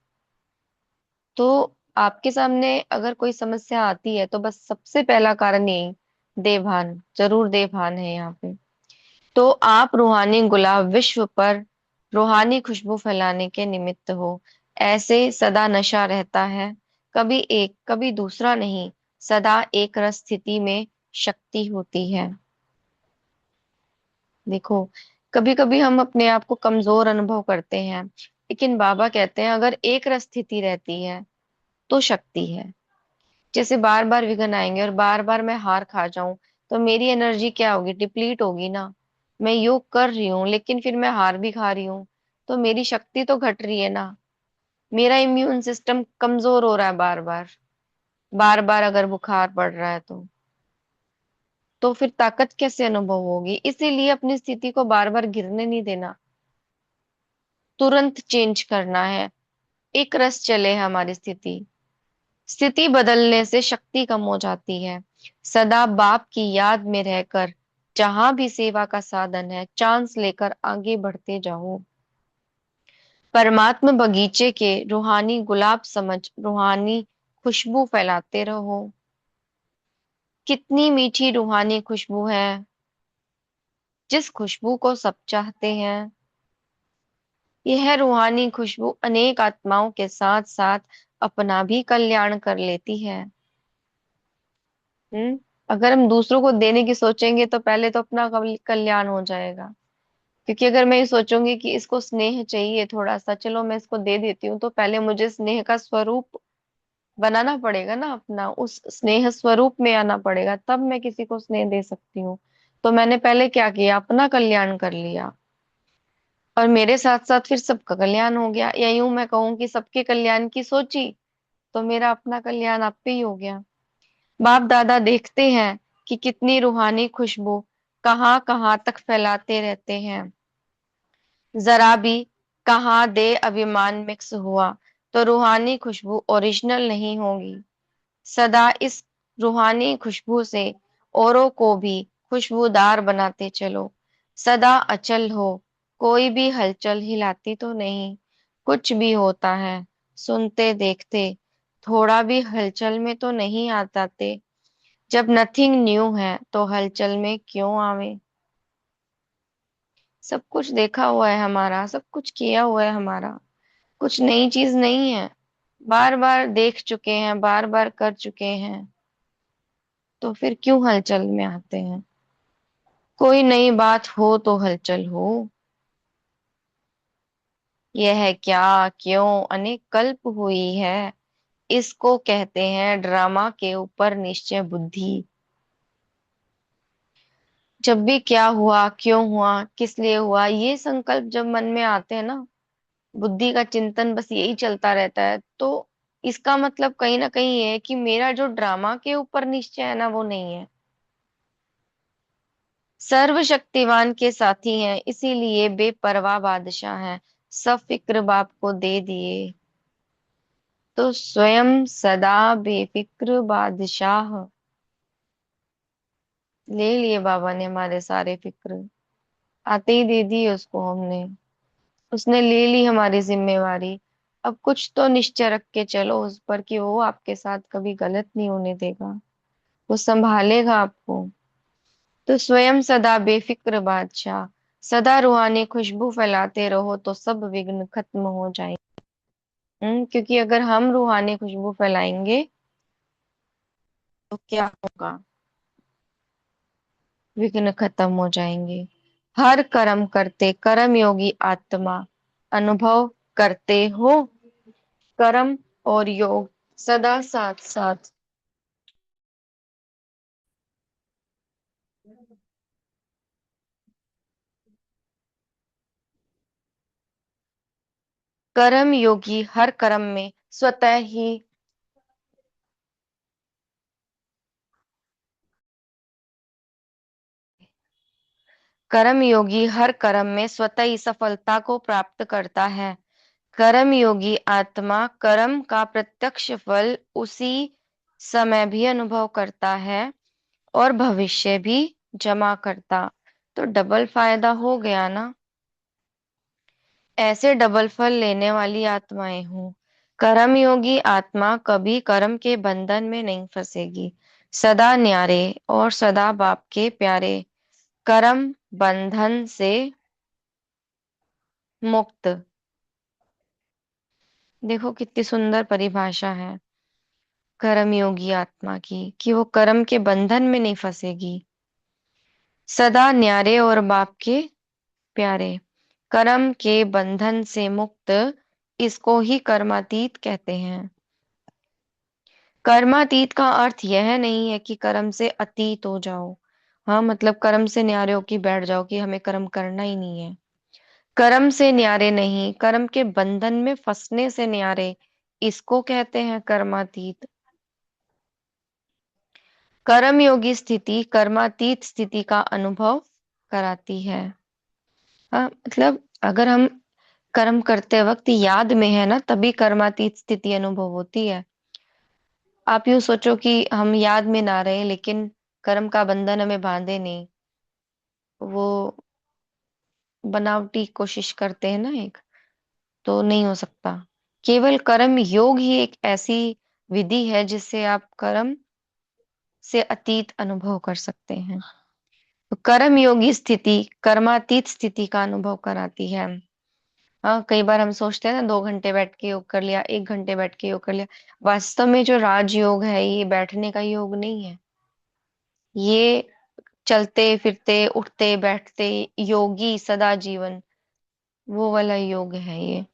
तो आपके सामने अगर कोई समस्या आती है तो बस सबसे पहला कारण यही, देभान, जरूर देभान है यहाँ पे। तो आप रूहानी गुलाब विश्व पर रूहानी खुशबू फैलाने के निमित्त हो। ऐसे सदा नशा रहता है, कभी एक कभी दूसरा नहीं, सदा एक रस स्थिति में शक्ति होती है। देखो, कभी कभी हम अपने आप को कमजोर अनुभव करते हैं, लेकिन बाबा कहते हैं अगर एक रस स्थिति रहती है तो शक्ति है। जैसे बार बार विघ्न आएंगे और बार बार मैं हार खा जाऊं तो मेरी एनर्जी क्या होगी? डिप्लीट होगी ना। मैं योग कर रही हूँ लेकिन फिर मैं हार भी खा रही हूँ, तो मेरी शक्ति तो घट रही है ना। मेरा इम्यून सिस्टम कमजोर हो रहा है बार बार। बार बार अगर बुखार पड़ रहा है तो फिर ताकत कैसे अनुभव होगी? इसीलिए अपनी स्थिति को बार बार गिरने नहीं देना, तुरंत चेंज करना है। एक रस चले हमारी स्थिति। स्थिति बदलने से शक्ति कम हो जाती है। सदा बाप की याद में रहकर जहां भी सेवा का साधन है, चांस लेकर आगे बढ़ते जाओ। परमात्मा बगीचे के रूहानी गुलाब समझ रूहानी खुशबू फैलाते रहो। कितनी मीठी रूहानी खुशबू है, जिस खुशबू को सब चाहते हैं। यह रूहानी खुशबू अनेक आत्माओं के साथ साथ अपना भी कल्याण कर लेती है। हम्म। अगर हम दूसरों को देने की सोचेंगे तो पहले तो अपना कल्याण हो जाएगा। क्योंकि अगर मैं ये सोचूंगी कि इसको स्नेह चाहिए थोड़ा सा, चलो मैं इसको दे देती हूँ, तो पहले मुझे स्नेह का स्वरूप बनाना पड़ेगा ना, अपना उस स्नेह स्वरूप में आना पड़ेगा, तब मैं किसी को स्नेह दे सकती हूँ। तो मैंने पहले क्या किया? अपना कल्याण कर लिया और मेरे साथ साथ फिर सबका कल्याण हो गया। या यूं मैं कहूँ कि सबके कल्याण की सोची तो मेरा अपना कल्याण आप पे ही हो गया। बाप दादा देखते हैं कि कितनी रूहानी खुशबू कहाँ कहाँ तक फैलाते रहते हैं। जरा भी कहाँ दे अभिमान मिक्स हुआ तो रूहानी खुशबू ओरिजिनल नहीं होगी। सदा इस रूहानी खुशबू से औरों को भी खुशबूदार बनाते चलो। सदा अचल हो, कोई भी हलचल हिलाती तो नहीं। कुछ भी होता है सुनते देखते, थोड़ा भी हलचल में तो नहीं आते। जब नथिंग न्यू है तो हलचल में क्यों आवे? सब कुछ देखा हुआ है हमारा, सब कुछ किया हुआ है हमारा, कुछ नई चीज नहीं है। बार बार देख चुके हैं, बार बार कर चुके हैं, तो फिर क्यों हलचल में आते हैं? कोई नई बात हो तो हलचल हो। यह क्या, क्यों, अनेक कल्प हुई है, इसको कहते हैं ड्रामा के ऊपर निश्चय बुद्धि। जब भी क्या हुआ, क्यों हुआ, किस लिए हुआ, ये संकल्प जब मन में आते हैं ना, बुद्धि का चिंतन बस यही चलता रहता है, तो इसका मतलब कहीं ना कहीं ये है कि मेरा जो ड्रामा के ऊपर निश्चय है ना, वो नहीं है। सर्वशक्तिमान के साथी हैं, इसीलिए बेपरवाह बादशाह हैं, सब फिक्र बाप को दे दिए, तो स्वयं सदा बेफिक्र बादशाह। ले लिए बाबा ने हमारे सारे फिक्र, आते ही दे दिए उसको हमने। उसने ले ली हमारी जिम्मेवारी। अब कुछ तो निश्चय रख के चलो उस पर कि वो आपके साथ कभी गलत नहीं होने देगा, वो संभालेगा आपको। तो स्वयं सदा बेफिक्र बादशाह, सदा रूहानी खुशबू फैलाते रहो तो सब विघ्न खत्म हो जाए। क्योंकि अगर हम रूहानी खुशबू फैलाएंगे तो क्या होगा, विघ्न खत्म हो जाएंगे। हर कर्म करते कर्म योगी आत्मा, अनुभव करते हो कर्म और योग सदा साथ साथ। कर्म योगी हर कर्म में स्वतः ही, कर्म योगी हर कर्म में स्वतः ही सफलता को प्राप्त करता है। कर्म योगी आत्मा कर्म का प्रत्यक्ष फल उसी समय भी अनुभव करता है और भविष्य भी जमा करता। तो डबल फायदा हो गया ना। ऐसे डबल फल लेने वाली आत्माएं हूँ। कर्म योगी आत्मा कभी कर्म के बंधन में नहीं फंसेगी, सदा न्यारे और सदा बाप के प्यारे, कर्म बंधन से मुक्त। देखो कितनी सुंदर परिभाषा है कर्म योगी आत्मा की, कि वो कर्म के बंधन में नहीं फंसेगी, सदा न्यारे और बाप के प्यारे, कर्म के बंधन से मुक्त। इसको ही कर्मातीत कहते हैं। कर्मातीत का अर्थ यह नहीं है कि कर्म से अतीत हो जाओ, हाँ मतलब कर्म से न्यारे होके बैठ जाओ कि हमें कर्म करना ही नहीं है। कर्म से न्यारे नहीं, कर्म के बंधन में फंसने से न्यारे, इसको कहते हैं कर्मातीत। कर्म योगी स्थिति कर्मातीत स्थिति का अनुभव कराती है। हाँ मतलब अगर हम कर्म करते वक्त याद में है ना, तभी कर्मातीत स्थिति अनुभव होती है। आप यूं सोचो कि हम याद में ना रहे लेकिन कर्म का बंधन हमें बांधे नहीं, वो बनावटी कोशिश करते हैं ना एक, तो नहीं हो सकता। केवल कर्म योग ही एक ऐसी विधि है जिससे आप कर्म से अतीत अनुभव कर सकते हैं। तो कर्म योगी स्थिति कर्मातीत स्थिति का अनुभव कराती है। हाँ कई बार हम सोचते हैं ना, 2 घंटे बैठ के योग कर लिया, 1 घंटे बैठ के योग कर लिया। वास्तव में जो राजयोग है ये बैठने का योग नहीं है, ये चलते फिरते उठते बैठते योगी सदा जीवन, वो वाला योग है ये।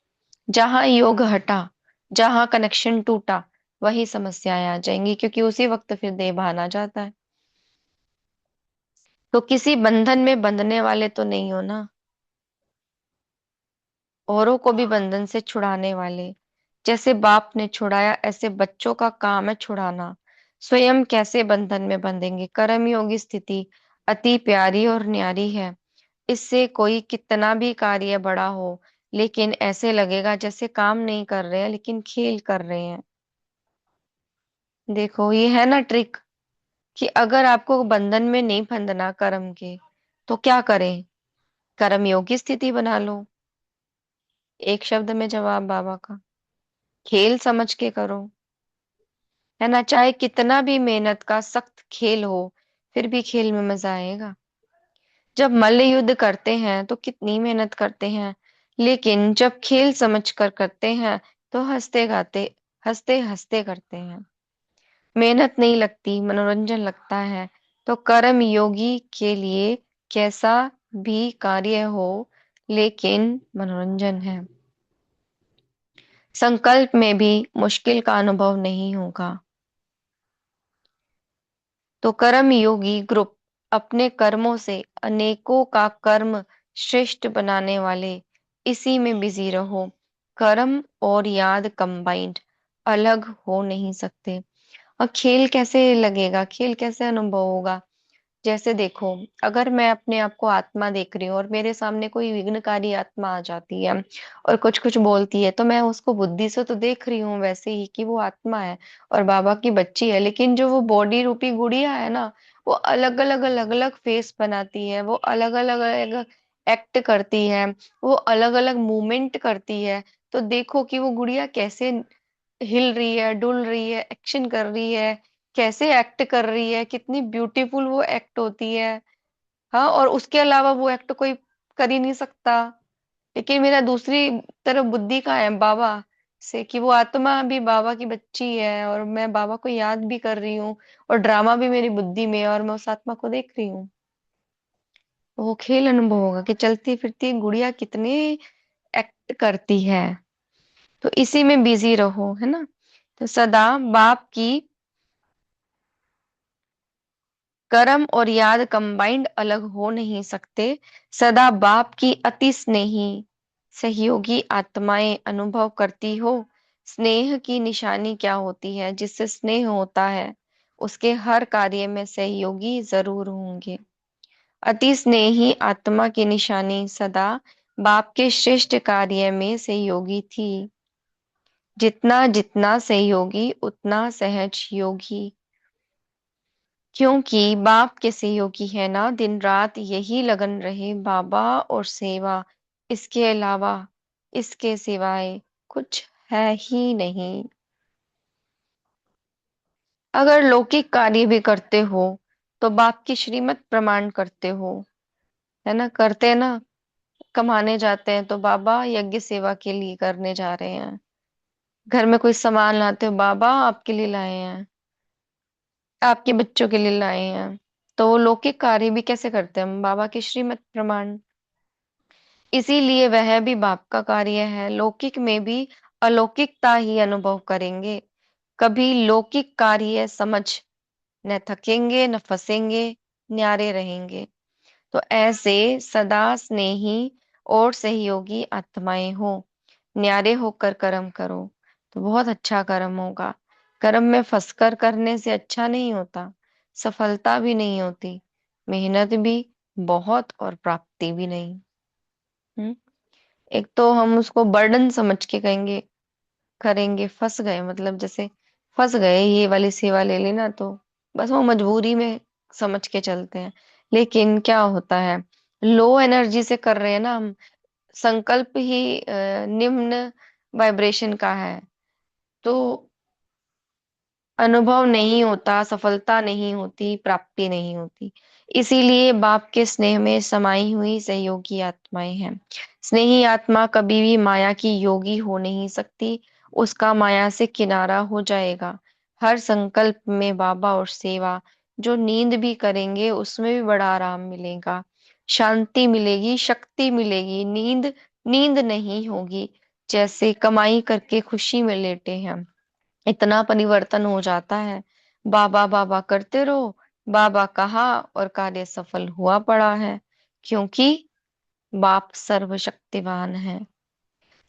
जहां योग हटा, जहां कनेक्शन टूटा, वही समस्याएं आ जाएंगी, क्योंकि उसी वक्त फिर देह भान आ जाता है। तो किसी बंधन में बंधने वाले तो नहीं हो ना, औरों को भी बंधन से छुड़ाने वाले। जैसे बाप ने छुड़ाया ऐसे बच्चों का काम है छुड़ाना। स्वयं कैसे बंधन में बंधेंगे। कर्मयोगी स्थिति अति प्यारी और न्यारी है, इससे कोई कितना भी कार्य बड़ा हो, लेकिन ऐसे लगेगा जैसे काम नहीं कर रहे हैं लेकिन खेल कर रहे हैं। देखो ये है ना ट्रिक, कि अगर आपको बंधन में नहीं बंधना कर्म के, तो क्या करें, कर्मयोगी स्थिति बना लो। एक शब्द में जवाब बाबा का, खेल समझ के करो, है ना। चाहे कितना भी मेहनत का सख्त खेल हो, फिर भी खेल में मजा आएगा। जब मल्ल युद्ध करते हैं तो कितनी मेहनत करते हैं, लेकिन जब खेल समझ कर करते हैं तो हंसते हंसते करते हैं। मेहनत नहीं लगती, मनोरंजन लगता है। तो कर्म योगी के लिए कैसा भी कार्य हो, लेकिन मनोरंजन है। संकल्प में भी मुश्किल का अनुभव नहीं होगा। तो कर्म योगी ग्रुप अपने कर्मों से अनेकों का कर्म श्रेष्ठ बनाने वाले, इसी में बिजी रहो। कर्म और याद कंबाइंड अलग हो नहीं सकते। और खेल कैसे लगेगा, खेल कैसे अनुभव होगा? जैसे देखो, अगर मैं अपने आप को आत्मा देख रही हूँ और मेरे सामने कोई विघ्नकारी आत्मा आ जाती है और कुछ कुछ बोलती है, तो मैं उसको बुद्धि से तो देख रही हूँ वैसे ही कि वो आत्मा है और बाबा की बच्ची है, लेकिन जो वो बॉडी रूपी गुड़िया है ना, वो अलग अलग फेस बनाती है, वो अलग अलग एक्ट करती है, वो अलग अलग मूवमेंट करती है। तो देखो कि वो गुड़िया कैसे हिल रही है, डुल रही है, एक्शन कर रही है, कैसे एक्ट कर रही है, कितनी ब्यूटीफुल वो एक्ट होती है। हाँ, और उसके अलावा वो एक्ट कोई कर ही नहीं सकता। लेकिन मेरा दूसरी तरफ बुद्धि का है बाबा से, कि वो आत्मा भी बाबा की बच्ची है और मैं बाबा को याद भी कर रही हूँ, और ड्रामा भी मेरी बुद्धि में है और मैं उस आत्मा को देख रही हूँ। वो खेल अनुभव होगा कि चलती फिरती गुड़िया कितने एक्ट करती है। तो इसी में बिजी रहो, है ना। तो सदा बाप की कर्म और याद कंबाइंड अलग हो नहीं सकते। सदा बाप की अति स्नेही सहयोगी आत्माएं अनुभव करती हो। स्नेह की निशानी क्या होती है? जिससे स्नेह होता है उसके हर कार्य में सहयोगी जरूर होंगे। अति स्नेही आत्मा की निशानी सदा बाप के श्रेष्ठ कार्य में सहयोगी थी। जितना जितना सहयोगी उतना सहज योगी। क्योंकि बाप के सहयोगी है ना, दिन रात यही लगन रहे बाबा और सेवा, इसके अलावा इसके सिवाय कुछ है ही नहीं। अगर लौकिक कार्य भी करते हो तो बाप की श्रीमत प्रमाण करते हो, है ना, करते हैं ना। कमाने जाते हैं तो बाबा यज्ञ सेवा के लिए करने जा रहे हैं। घर में कोई सामान लाते हो, बाबा आपके लिए लाए हैं, आपके बच्चों के लिए लाए हैं। तो वो लौकिक कार्य भी कैसे करते हैं हम? बाबा की श्रीमत प्रमाण। इसीलिए वह भी बाप का कार्य है। लौकिक में भी अलौकिकता ही अनुभव करेंगे। कभी लौकिक कार्य समझ न थकेंगे न फंसेंगे, न्यारे रहेंगे। तो ऐसे सदा स्नेही और सहयोगी आत्माएं हो, न्यारे होकर कर्म करो तो बहुत अच्छा कर्म होगा। कर्म में फंसकर करने से अच्छा नहीं होता, सफलता भी नहीं होती, मेहनत भी बहुत और प्राप्ति भी नहीं। हम्म। एक तो हम उसको बर्डन समझ के कहेंगे, करेंगे, फंस गए, मतलब जैसे फंस गए, ये वाली सेवा ले ली ना, तो बस वो मजबूरी में समझ के चलते हैं। लेकिन क्या होता है, लो एनर्जी से कर रहे हैं ना हम, संकल्प ही निम्न वाइब्रेशन का है, तो अनुभव नहीं होता, सफलता नहीं होती, प्राप्ति नहीं होती। इसीलिए बाप के स्नेह में समाई हुई सहयोगी आत्माएं हैं। स्नेही आत्मा कभी भी माया की योगी हो नहीं सकती, उसका माया से किनारा हो जाएगा। हर संकल्प में बाबा और सेवा, जो नींद भी करेंगे उसमें भी बड़ा आराम मिलेगा, शांति मिलेगी, शक्ति मिलेगी। नींद नींद नहीं होगी। जैसे कमाई करके खुशी में लेटे हैं, इतना परिवर्तन हो जाता है। बाबा बाबा करते रहो, बाबा कहा और कार्य सफल हुआ पड़ा है, क्योंकि बाप सर्वशक्तिवान है।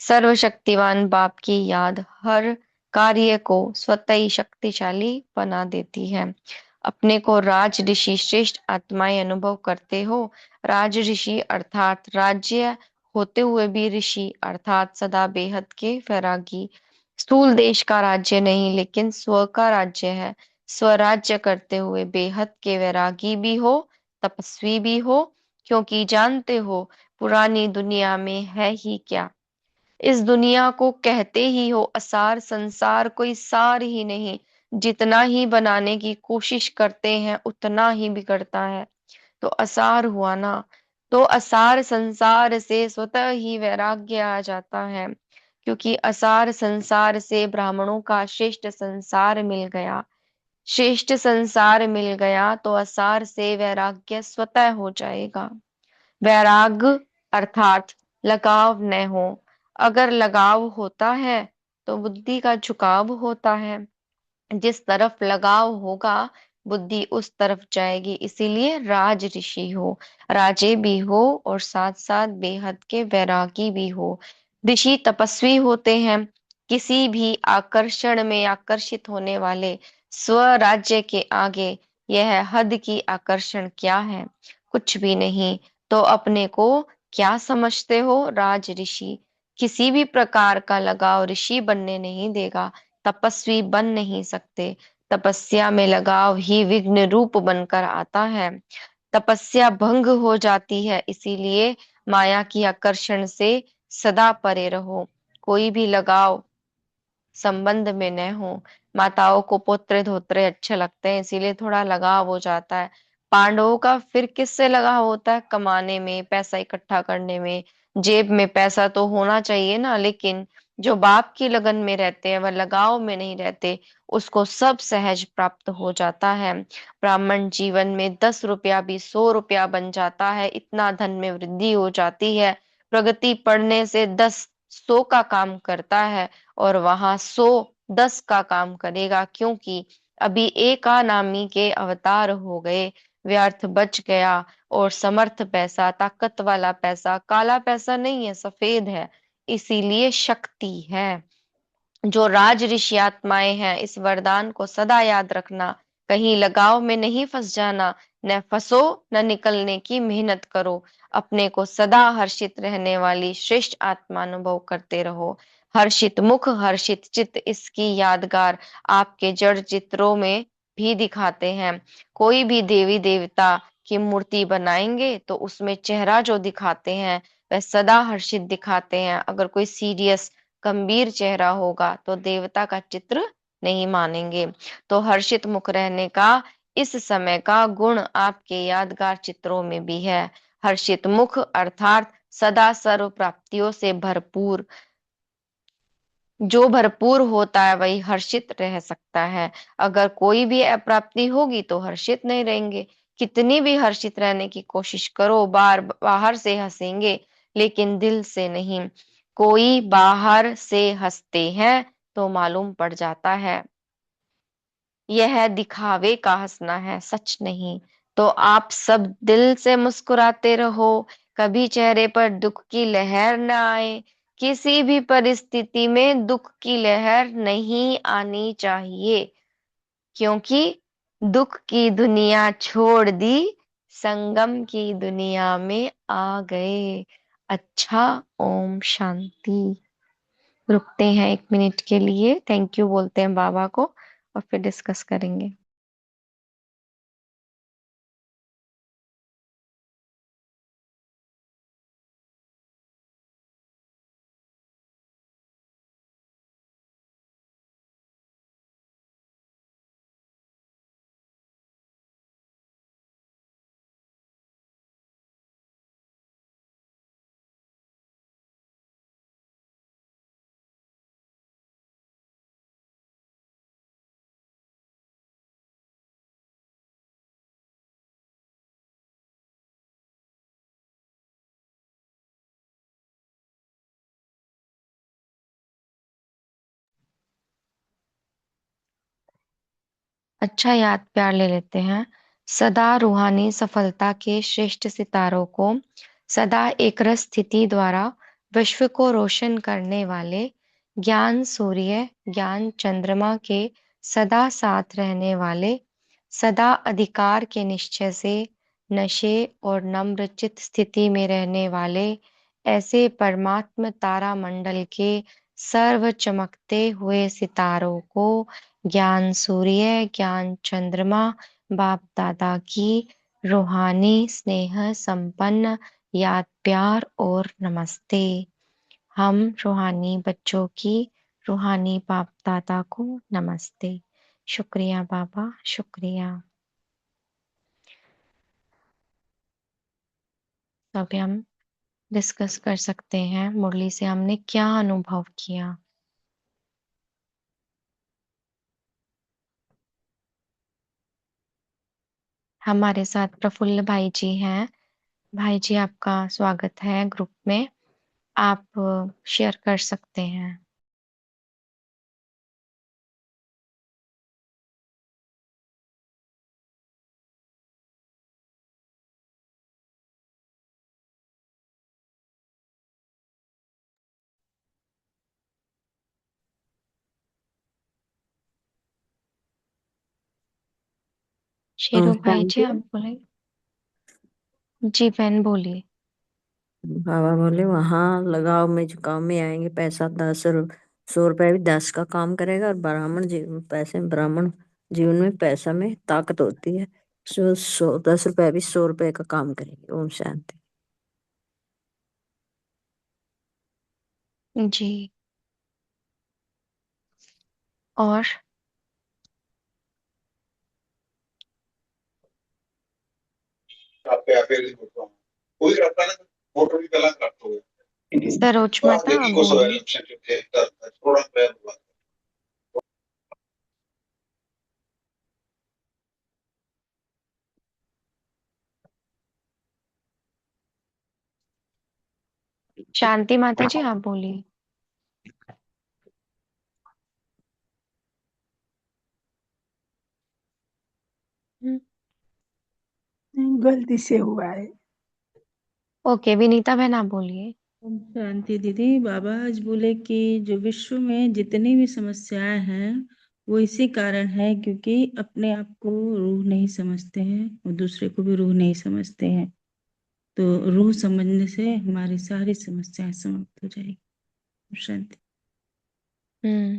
सर्वशक्तिवान बाप की याद हर कार्य को स्वतः ही शक्तिशाली बना देती है। अपने को राज ऋषि श्रेष्ठ आत्माएं अनुभव करते हो। राज ऋषि अर्थात राज्य होते हुए भी ऋषि अर्थात सदा बेहद के वैरागी। स्थूल देश का राज्य नहीं, लेकिन स्व का राज्य है। स्वराज्य करते हुए बेहद के वैरागी भी हो, तपस्वी भी हो, क्योंकि जानते हो पुरानी दुनिया में है ही क्या। इस दुनिया को कहते ही हो असार, संसार कोई सार ही नहीं। जितना ही बनाने की कोशिश करते हैं उतना ही बिगड़ता है। तो असार हुआ ना, तो असार संसार से स्वतः ही वैराग्य आ जाता है, क्योंकि असार संसार से ब्राह्मणों का श्रेष्ठ संसार मिल गया। श्रेष्ठ संसार मिल गया तो असार से वैराग्य स्वतः हो जाएगा। वैराग अर्थात लगाव न हो। अगर लगाव होता है तो बुद्धि का झुकाव होता है। जिस तरफ लगाव होगा बुद्धि उस तरफ जाएगी। इसीलिए राज ऋषि हो, राजे भी हो और साथ साथ बेहद के वैरागी भी हो। ऋषि तपस्वी होते हैं, किसी भी आकर्षण में आकर्षित होने वाले। स्वराज्य के आगे यह हद की आकर्षण क्या है? कुछ भी नहीं। तो अपने को क्या समझते हो? राज ऋषि। किसी भी प्रकार का लगाव ऋषि बनने नहीं देगा, तपस्वी बन नहीं सकते। तपस्या में लगाव ही विघ्न रूप बनकर आता है। तपस्या भंग हो जाती है। इसीलिए माया की आकर्षण से सदा परे रहो। कोई भी लगाव संबंध में न हो। माताओं को पोत्रे धोत्रे अच्छे लगते हैं, इसीलिए थोड़ा लगाव हो जाता है। पांडवों का फिर किससे लगाव होता है? कमाने में, पैसा इकट्ठा करने में। जेब में पैसा तो होना चाहिए ना, लेकिन जो बाप की लगन में रहते हैं वह लगाव में नहीं रहते। उसको सब सहज प्राप्त हो जाता है। ब्राह्मण जीवन में 10 रुपया भी 100 रुपया बन जाता है, इतना धन में वृद्धि हो जाती है। प्रगति पढ़ने से 10 100 का काम करता है, और वहां 100 10 का काम करेगा, क्योंकि अभी एक नामी के अवतार हो गए। व्यर्थ बच गया। और समर्थ पैसा, ताकत वाला पैसा काला पैसा नहीं है, सफेद है। इसीलिए शक्ति है। जो राज ऋषि आत्माएं हैं, इस वरदान को सदा याद रखना। कहीं लगाव में नहीं फंस जाना। न फंसो, न निकलने की मेहनत करो। अपने को सदा हर्षित रहने वाली श्रेष्ठ आत्मा अनुभव करते रहो। हर्षित मुख, हर्षित चित्त, इसकी यादगार आपके जड़ चित्रों में भी दिखाते हैं। कोई भी देवी देवता की मूर्ति बनाएंगे तो उसमें चेहरा जो दिखाते हैं वह सदा हर्षित दिखाते हैं। अगर कोई सीरियस गंभीर चेहरा होगा तो देवता का चित्र नहीं मानेंगे। तो हर्षित मुख रहने का इस समय का गुण आपके यादगार चित्रों में भी है। हर्षित मुख अर्थात सदा सर्व प्राप्तियों से भरपूर। जो भरपूर होता है वही हर्षित रह सकता है। अगर कोई भी अप्राप्ति होगी तो हर्षित नहीं रहेंगे। कितनी भी हर्षित रहने की कोशिश करो, बाहर से हंसेंगे लेकिन दिल से नहीं। कोई बाहर से हंसते हैं तो मालूम पड़ जाता है यह दिखावे का हंसना है, सच नहीं। तो आप सब दिल से मुस्कुराते रहो। कभी चेहरे पर दुख की लहर न आए। किसी भी परिस्थिति में दुख की लहर नहीं आनी चाहिए, क्योंकि दुख की दुनिया छोड़ दी, संगम की दुनिया में आ गए। अच्छा, ओम शांति। रुकते हैं 1 मिनट के लिए, थैंक यू बोलते हैं बाबा को, और फिर डिस्कस करेंगे। अच्छा, याद प्यार ले लेते हैं। सदा रूहानी सफलता के श्रेष्ठ सितारों को, सदा एकरस स्थिति द्वारा विश्व को रोशन करने वाले ज्ञान सूर्य, ज्ञान चंद्रमा के सदा साथ रहने वाले, सदा अधिकार के निश्चय से नशे और नम्र चित स्थिति में रहने वाले, ऐसे परमात्म तारा मंडल के सर्व चमकते हुए सितारों को ज्ञान सूर्य, ज्ञान चंद्रमा, बाप दादा की रूहानी स्नेह संपन्न याद प्यार और नमस्ते। हम रूहानी बच्चों की रूहानी बाप दादा को नमस्ते। शुक्रिया बाबा, शुक्रिया। तो अभी हम डिस्कस कर सकते हैं मुरली से हमने क्या अनुभव किया। हमारे साथ प्रफुल्ल भाई जी हैं। भाई जी, आपका स्वागत है ग्रुप में। आप शेयर कर सकते हैं। शेरू भाई जी शांति। आप बोले। जी बहन बोलिए। बाबा बोले वहां लगाओ में जो काम में आएंगे पैसा 100 रुपए भी 10 का काम करेगा, और ब्राह्मण जीवन पैसे में, ब्राह्मण जीवन में पैसा में ताकत होती है। 10 रुपए भी 100 रुपए का काम करेंगे। ओम शांति। जी। और सरोज माता आप बोलिए। शांति माता जी आप बोलिए। हम्म, गलती से हुआ है। ओके विनीता बहन आप बोलिए। ओम शांति दीदी। बाबा आज बोले कि जो विश्व में जितनी भी समस्याएं हैं वो इसी कारण है क्योंकि अपने आप को रूह नहीं समझते हैं और दूसरे को भी रूह नहीं समझते हैं। तो रूह समझने से हमारी सारी समस्याएं समाप्त हो जाएगी। ओम शांति। हम्म।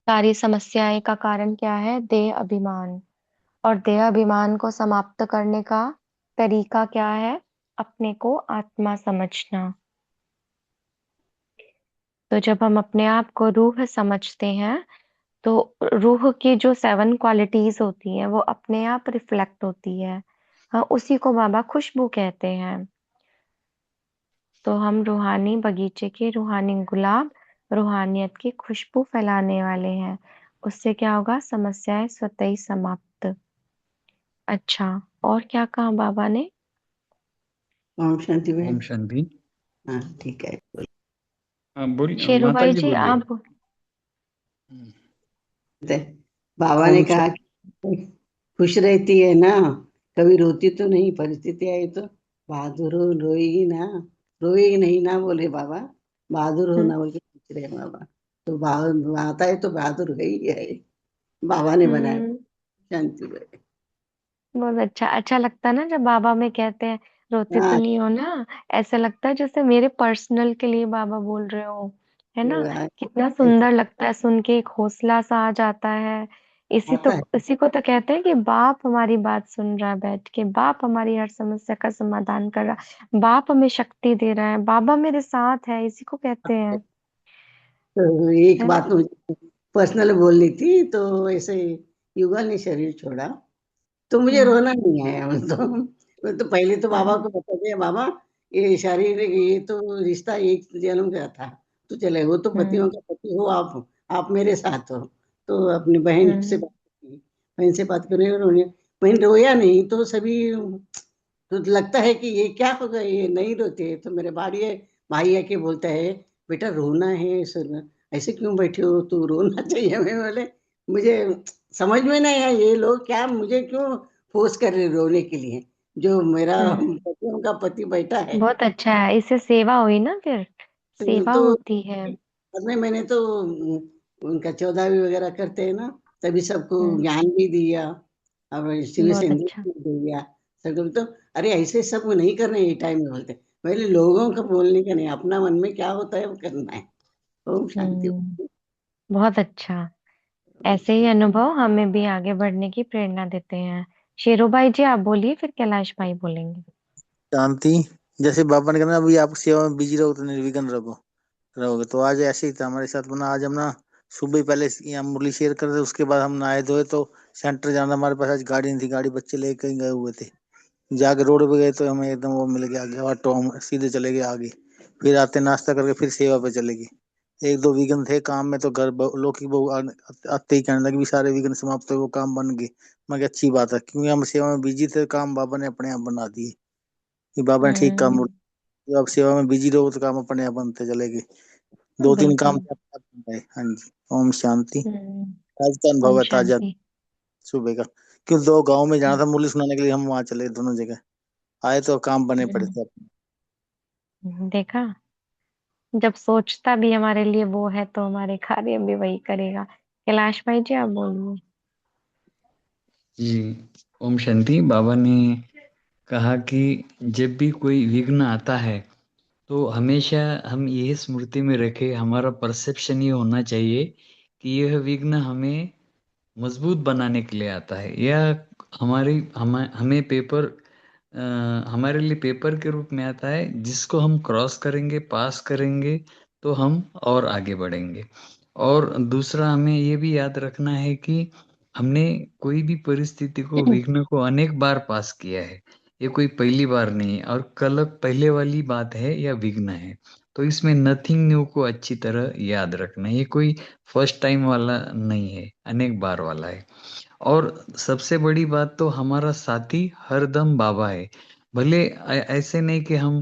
सारी समस्याएं का कारण क्या है? देह अभिमान। और देह अभिमान को समाप्त करने का तरीका क्या है? अपने को आत्मा समझना। तो जब हम अपने आप को रूह समझते हैं तो रूह की जो 7 क्वालिटीज होती हैं वो अपने आप रिफ्लेक्ट होती है। हाँ, उसी को बाबा खुशबू कहते हैं। तो हम रूहानी बगीचे के रूहानी गुलाब, रूहानियत की खुशबू फैलाने वाले हैं। उससे क्या होगा? समस्याएं स्वतः ही समाप्त। अच्छा, और क्या कहा बाबा ने? ओम शांति ओम बहन। शांति। हाँ ठीक है। हाँ बोलिए शेरू माता भाई जी जी बोलिए। आप। तो बाबा ने ओम कहा कि खुश रहती है ना, कभी रोती तो नहीं, परिस्थिति आई तो बहादुर हो, रोएगी ना, रोएगी नहीं ना बोले बाबा, बहादुर हो हम्म। ना बोल के पूछ रहे हैं बाबा। तो बहादुर आता है तो बहादुर है ही है, बाबा ने बनाया। हम्म, शांति बहन। बहुत अच्छा अच्छा लगता है ना जब बाबा में कहते हैं रोते तो हाँ नहीं हो ना। ऐसा लगता है जैसे मेरे पर्सनल के लिए बाबा बोल रहे हो। है तो ना? कितना सुंदर लगता है, सुन के एक हौसला सा आ जाता है। आता है। इसी को तो कहते हैं कि बाप हमारी बात सुन रहा है बैठ के, बाप हमारी हर समस्या का समाधान कर रहा है, बाप हमें शक्ति दे रहा है, बाबा मेरे साथ है, इसी को कहते हैं। तो एक है बात ना? मुझे पर्सनल बोलनी थी, तो ऐसे युगल ने शरीर छोड़ा तो मुझे हम्म। रोना नहीं आया। तो पहले तो बाबा हम्म। को बता दिया, बाबा ये शरीर, ये तो रिश्ता एक जन्म का था, तो चले वो तो हम्म। पतियों का पति हो आप मेरे साथ हो। तो अपनी बहन से हम्म। बात की, बहन से बात करने रोने, बहन रोया नहीं तो सभी, तो लगता है कि ये क्या होगा, ये नहीं रोते। तो मेरे भाई आके बोलता है, बेटा रोना है सर, ऐसे क्यों बैठे हो, तू रोना चाहिए। मैं बोले मुझे समझ में नहीं आया, ये लोग क्या मुझे क्यों फोर्स कर रहे रोने के लिए, जो मेरा हम्म। पतियों का पति बैठा है। बहुत अच्छा है, इससे सेवा हुई ना फिर। सेवा तो होती है। बाद में मैंने तो उनका चौदहवीं वगैरह करते हैं ना, तभी सबको हम्म। ज्ञान भी दिया, अब शिव बहुत सिंधु अच्छा। भी दे दिया सबको। तो अरे ऐसे सब नहीं करना ये टाइम में बोलते, पहले लोगों का बोलने का नहीं, अपना मन में क्या होता है वो करना है। ओम शांति। हम्म। बहुत अच्छा। ऐसे ही अनुभव हमें भी आगे बढ़ने की प्रेरणा देते हैं। शेरू भाई जी आप बोलिए, फिर कैलाश भाई बोलेंगे। शांति। जैसे बाबा ने कहा ना अभी आप सेवा में बिजी रहो तो निर्विघ्न रहोगे, तो आज ऐसे ही था हमारे साथ बना। आज हम ना सुबह ही पहले यहाँ मुरली शेयर कर रहे, उसके बाद हम नहाए धोए तो सेंटर जाना, हमारे पास आज गाड़ी नहीं थी, गाड़ी बच्चे लेके कहीं गए हुए थे। जाके रोड पे गए तो हमें एकदम वो मिल गया आगे ऑटो, हम सीधे चले गए आगे। फिर आते नाश्ता करके फिर सेवा पे चले गए। एक दो वीगन थे काम में, तो लोग की बहू आते ही कहने लगे भी सारे वीगन समाप्त हो, वो काम बन गए। मैं कहा अच्छी बात है, क्योंकि हम सेवा में बिजी थे, काम बाबा ने अपने आप बना दिए। ये बाबा ने ठीक काम, हम्म। जो आप सेवा में बिजी रहो तो काम अपने आप बनते चले गए। दो तीन काम बिल्कुल। थे अपने आप बन गए। हाँ जी। ओम शांति। हम्म। आज का अनुभव ओम है ताजा शांति। सुबह का। क्यों, दो गाँव में जाना था मुरली सुनाने के लिए, हम वहां चले गए दोनों जगह। आए तो काम बने पड़े हम्म। थे। देखा, जब सोचता भी हमारे लिए वो है तो हमारे कार्य भी वही करेगा। कैलाश भाई जी आप बोलिए। जी, ओम शांति। बाबा ने कहा कि जब भी कोई विघ्न आता है तो हमेशा हम ये स्मृति में रखें, हमारा परसेप्शन ये होना चाहिए कि यह विघ्न हमें मजबूत बनाने के लिए आता है, या हमें पेपर हमारे लिए पेपर के रूप में आता है, जिसको हम क्रॉस करेंगे, पास करेंगे तो हम और आगे बढ़ेंगे। और दूसरा, हमें ये भी याद रखना है कि हमने कोई भी परिस्थिति को, विघ्न को अनेक बार पास किया है। ये कोई पहली बार नहीं है, और कल पहले वाली बात है या विघ्न है, तो इसमें नथिंग न्यू को अच्छी तरह याद रखना है। ये कोई फर्स्ट टाइम वाला नहीं है, अनेक बार वाला है। और सबसे बड़ी बात तो हमारा साथी हरदम बाबा है। भले ऐसे नहीं कि हम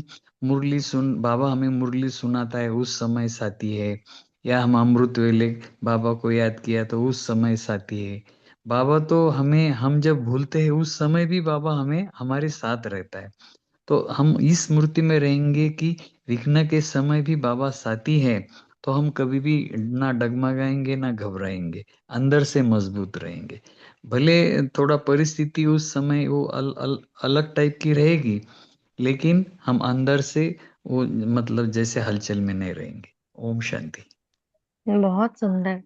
बाबा हमें मुरली सुनाता है उस समय साथी है, या हम अमृत वेले बाबा को याद किया तो उस समय साथी है। बाबा तो हमें, हम जब भूलते हैं उस समय भी बाबा हमें हमारे साथ रहता है। तो हम इस स्मृति में रहेंगे कि विघ्न के समय भी बाबा साथी है, तो हम कभी भी ना डगमगाएंगे ना घबराएंगे, अंदर से मजबूत रहेंगे। भले थोड़ा परिस्थिति उस समय वो अलग टाइप की रहेगी, लेकिन हम अंदर से वो, मतलब जैसे हलचल में नहीं रहेंगे। ओम शांति। बहुत सुंदर।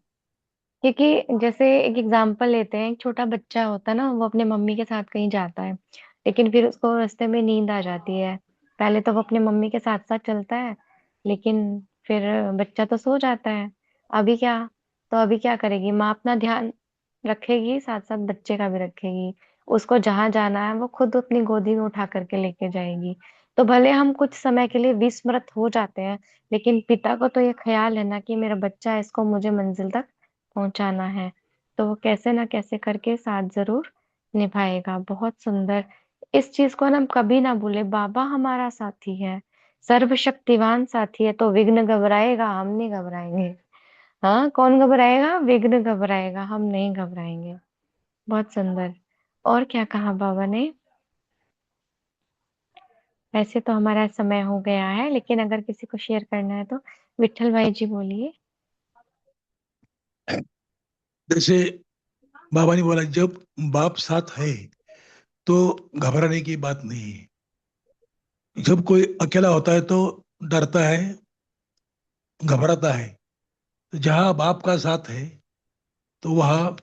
क्योंकि जैसे एक एग्जांपल लेते हैं, एक छोटा बच्चा होता है ना, वो अपने मम्मी के साथ कहीं जाता है, लेकिन फिर उसको रास्ते में नींद आ जाती है। पहले तो वो अपने मम्मी के साथ साथ चलता है, लेकिन फिर बच्चा तो सो जाता है। अभी क्या, तो अभी क्या करेगी माँ, अपना ध्यान रखेगी, साथ साथ बच्चे का भी रखेगी। उसको जहां जाना है वो खुद अपनी गोदी में उठा करके लेके जाएगी। तो भले हम कुछ समय के लिए विस्मृत हो जाते हैं, लेकिन पिता को तो ये ख्याल है ना कि मेरा बच्चा है, इसको मुझे मंजिल तक पहुंचाना है। तो वो कैसे ना कैसे करके साथ जरूर निभाएगा। बहुत सुंदर। इस चीज को ना हम कभी ना भूले, बाबा हमारा साथी है, सर्वशक्तिवान साथी है। तो विघ्न घबराएगा, हम नहीं घबराएंगे। हाँ, कौन घबराएगा? विघ्न घबराएगा, हम नहीं घबराएंगे। बहुत सुंदर। और क्या कहा बाबा ने? वैसे तो हमारा समय हो गया है, लेकिन अगर किसी को शेयर करना है तो विट्ठल भाई जी बोलिए। जैसे बाबा ने बोला, जब बाप साथ है तो घबराने की बात नहीं है। जब कोई अकेला होता है तो डरता है, घबराता है। तो जहाँ बाप का साथ है तो वहाँ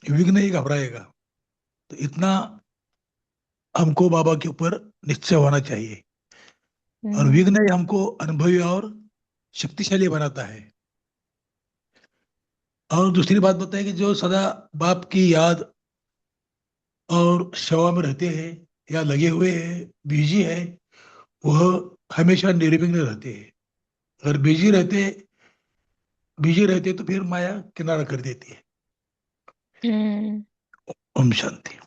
विघ्न ही घबराएगा। तो इतना हमको बाबा के ऊपर निश्चय होना चाहिए। और हम्म। विघ्न ही हमको अनुभवी और शक्तिशाली बनाता है। और दूसरी बात बताए कि जो सदा बाप की याद और सेवा में रहते हैं या लगे हुए हैं, बिजी है, वह हमेशा निर्विघ्न रहते हैं। अगर बिजी रहते तो फिर माया किनारा कर देती है। हम्म। ओम शांति।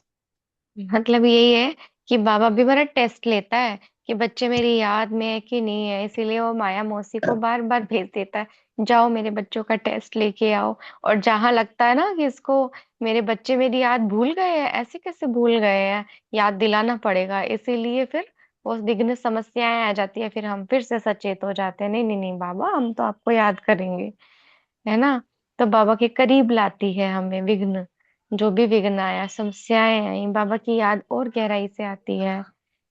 मतलब यही है कि बाबा भी बड़ा टेस्ट लेता है कि बच्चे मेरी याद में है कि नहीं है, इसीलिए वो माया मौसी को बार बार भेज देता है, जाओ मेरे बच्चों का टेस्ट लेके आओ। और जहां लगता है ना कि इसको मेरे बच्चे मेरी याद भूल गए हैं, ऐसे कैसे भूल गए हैं, याद दिलाना पड़ेगा। इसीलिए फिर वो विघ्न समस्याएं आ जाती है, फिर हम फिर से सचेत हो जाते हैं, नहीं नहीं नहीं बाबा, हम तो आपको याद करेंगे, है ना। तो बाबा के करीब लाती है हमें विघ्न। जो भी विघ्न आया, समस्याएं आई, बाबा की याद और गहराई से आती है।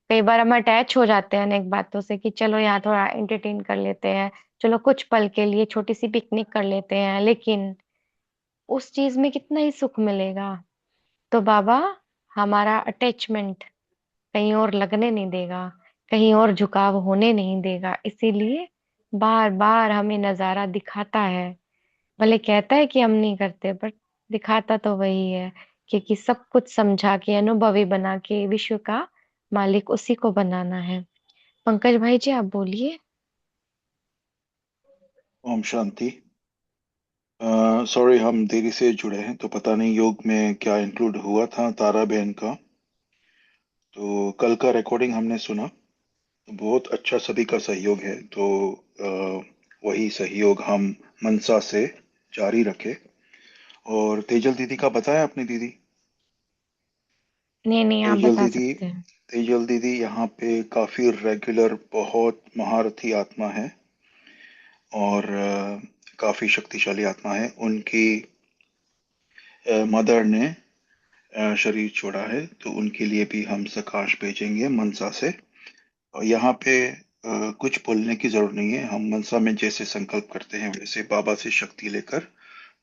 कई बार हम अटैच हो जाते हैं अनेक बातों से कि चलो यहाँ थोड़ा एंटरटेन कर लेते हैं, चलो कुछ पल के लिए छोटी सी पिकनिक कर लेते हैं, लेकिन उस चीज में कितना ही सुख मिलेगा। तो बाबा हमारा अटैचमेंट कहीं और लगने नहीं देगा, कहीं और झुकाव होने नहीं देगा। इसीलिए बार बार हमें नजारा दिखाता है। भले कहता है कि हम नहीं करते, बट दिखाता तो वही है, क्योंकि सब कुछ समझा के, अनुभवी बना के विश्व का मालिक उसी को बनाना है। पंकज भाई जी आप बोलिए। ओम शांति। सॉरी, हम देरी से जुड़े हैं तो पता नहीं योग में क्या इंक्लूड हुआ था तारा बहन का। तो कल का रिकॉर्डिंग हमने सुना, तो बहुत अच्छा सभी का सहयोग है। तो वही सहयोग हम मनसा से जारी रखे। और तेजल दीदी का बताया आपने दीदी? नहीं नहीं, आप तेजल बता दीदी, सकते हैं। तेजल दीदी यहाँ पे काफी रेगुलर, बहुत महारथी आत्मा है और काफी शक्तिशाली आत्मा है। उनकी मदर ने शरीर छोड़ा है, तो उनके लिए भी हम सकाश भेजेंगे मनसा से। और यहाँ पे कुछ बोलने की जरूरत नहीं है। हम मनसा में जैसे संकल्प करते हैं वैसे बाबा से शक्ति लेकर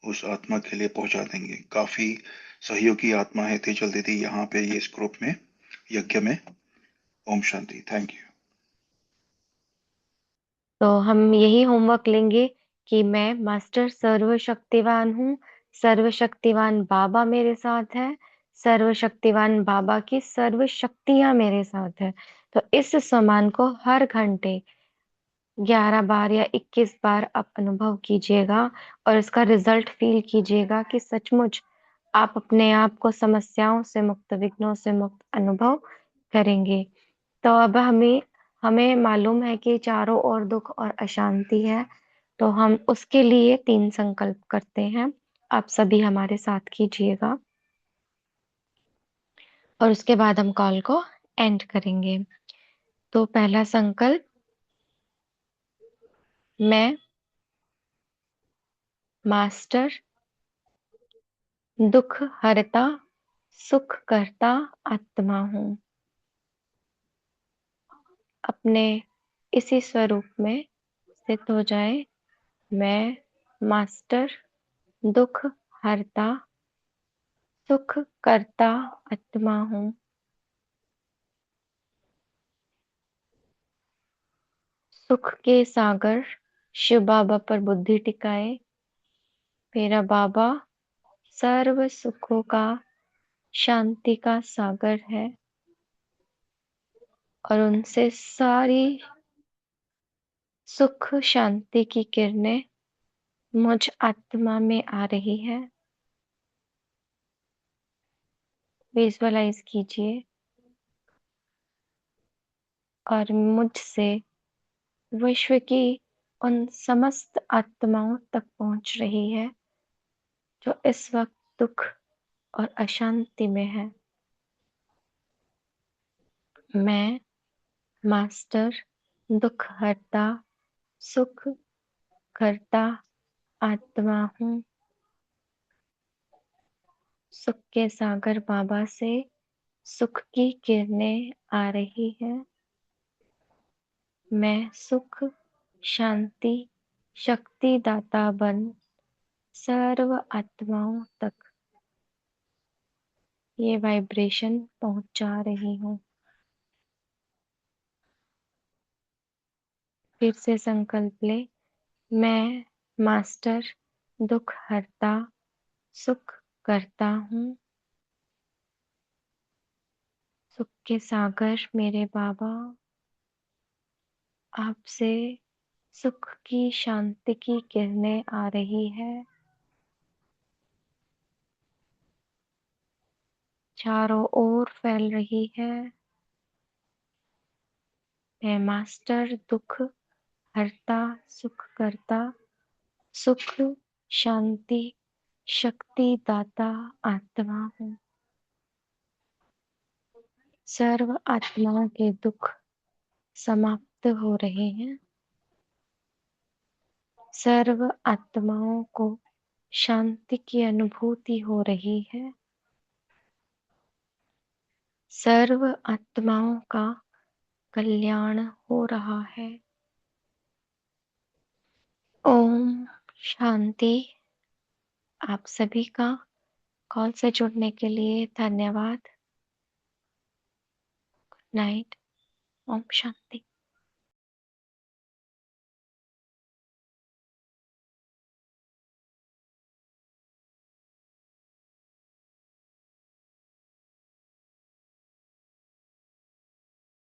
उस आत्मा के लिए पहुंचा देंगे। काफी सहयोगी आत्मा है तेजल दीदी यहाँ पे, ये इस ग्रुप में, यज्ञ में। ओम शांति। Thank you. तो हम यही होमवर्क लेंगे कि मैं मास्टर सर्वशक्तिवान हूँ, सर्वशक्तिवान बाबा मेरे साथ है, सर्वशक्तिवान बाबा की सर्व शक्तियां मेरे साथ है। तो इस सम्मान को हर घंटे 11 बार या 21 बार आप अनुभव कीजिएगा और इसका रिजल्ट फील कीजिएगा कि सचमुच आप अपने आप को समस्याओं से मुक्त, विघ्नों से मुक्त अनुभव करेंगे। तो अब हमें हमें मालूम है कि चारों ओर दुख और अशांति है, तो हम उसके लिए 3 संकल्प करते हैं। आप सभी हमारे साथ कीजिएगा और उसके बाद हम कॉल को एंड करेंगे। तो पहला संकल्प, मैं मास्टर दुख हरता सुख करता आत्मा हूँ। अपने इसी स्वरूप में स्थित हो जाए। मैं मास्टर दुख हरता सुख करता आत्मा हूँ। सुख के सागर शिव बाबा पर बुद्धि टिकाए। मेरा बाबा सर्व सुखों का, शांति का सागर है और उनसे सारी सुख शांति की किरणें मुझ आत्मा में आ रही है। विजुअलाइज कीजिए और मुझसे विश्व की उन समस्त आत्माओं तक पहुंच रही है जो इस वक्त दुख और अशांति में है। मैं मास्टर दुख हरता सुख करता आत्मा हूँ। सुख के सागर बाबा से सुख की किरणें आ रही है। मैं सुख शांति शक्ति दाता बन सर्व आत्माओं तक ये वाइब्रेशन पहुंचा रही हूँ। फिर से संकल्प ले, मैं मास्टर दुख हरता सुख करता हूँ। सुख के सागर मेरे बाबा, आपसे सुख की शांति की किरणें आ रही है। चारों ओर फैल रही है। मैं मास्टर दुख हरता सुख करता सुख शांति शक्ति दाता आत्मा हूँ। सर्व आत्माओं के दुख समाप्त हो रहे हैं। सर्व आत्माओं को शांति की अनुभूति हो रही है। सर्व आत्माओं का कल्याण हो रहा है। ओम शांति। आप सभी का कॉल से जुड़ने के लिए धन्यवाद। Good night. ओम शांति।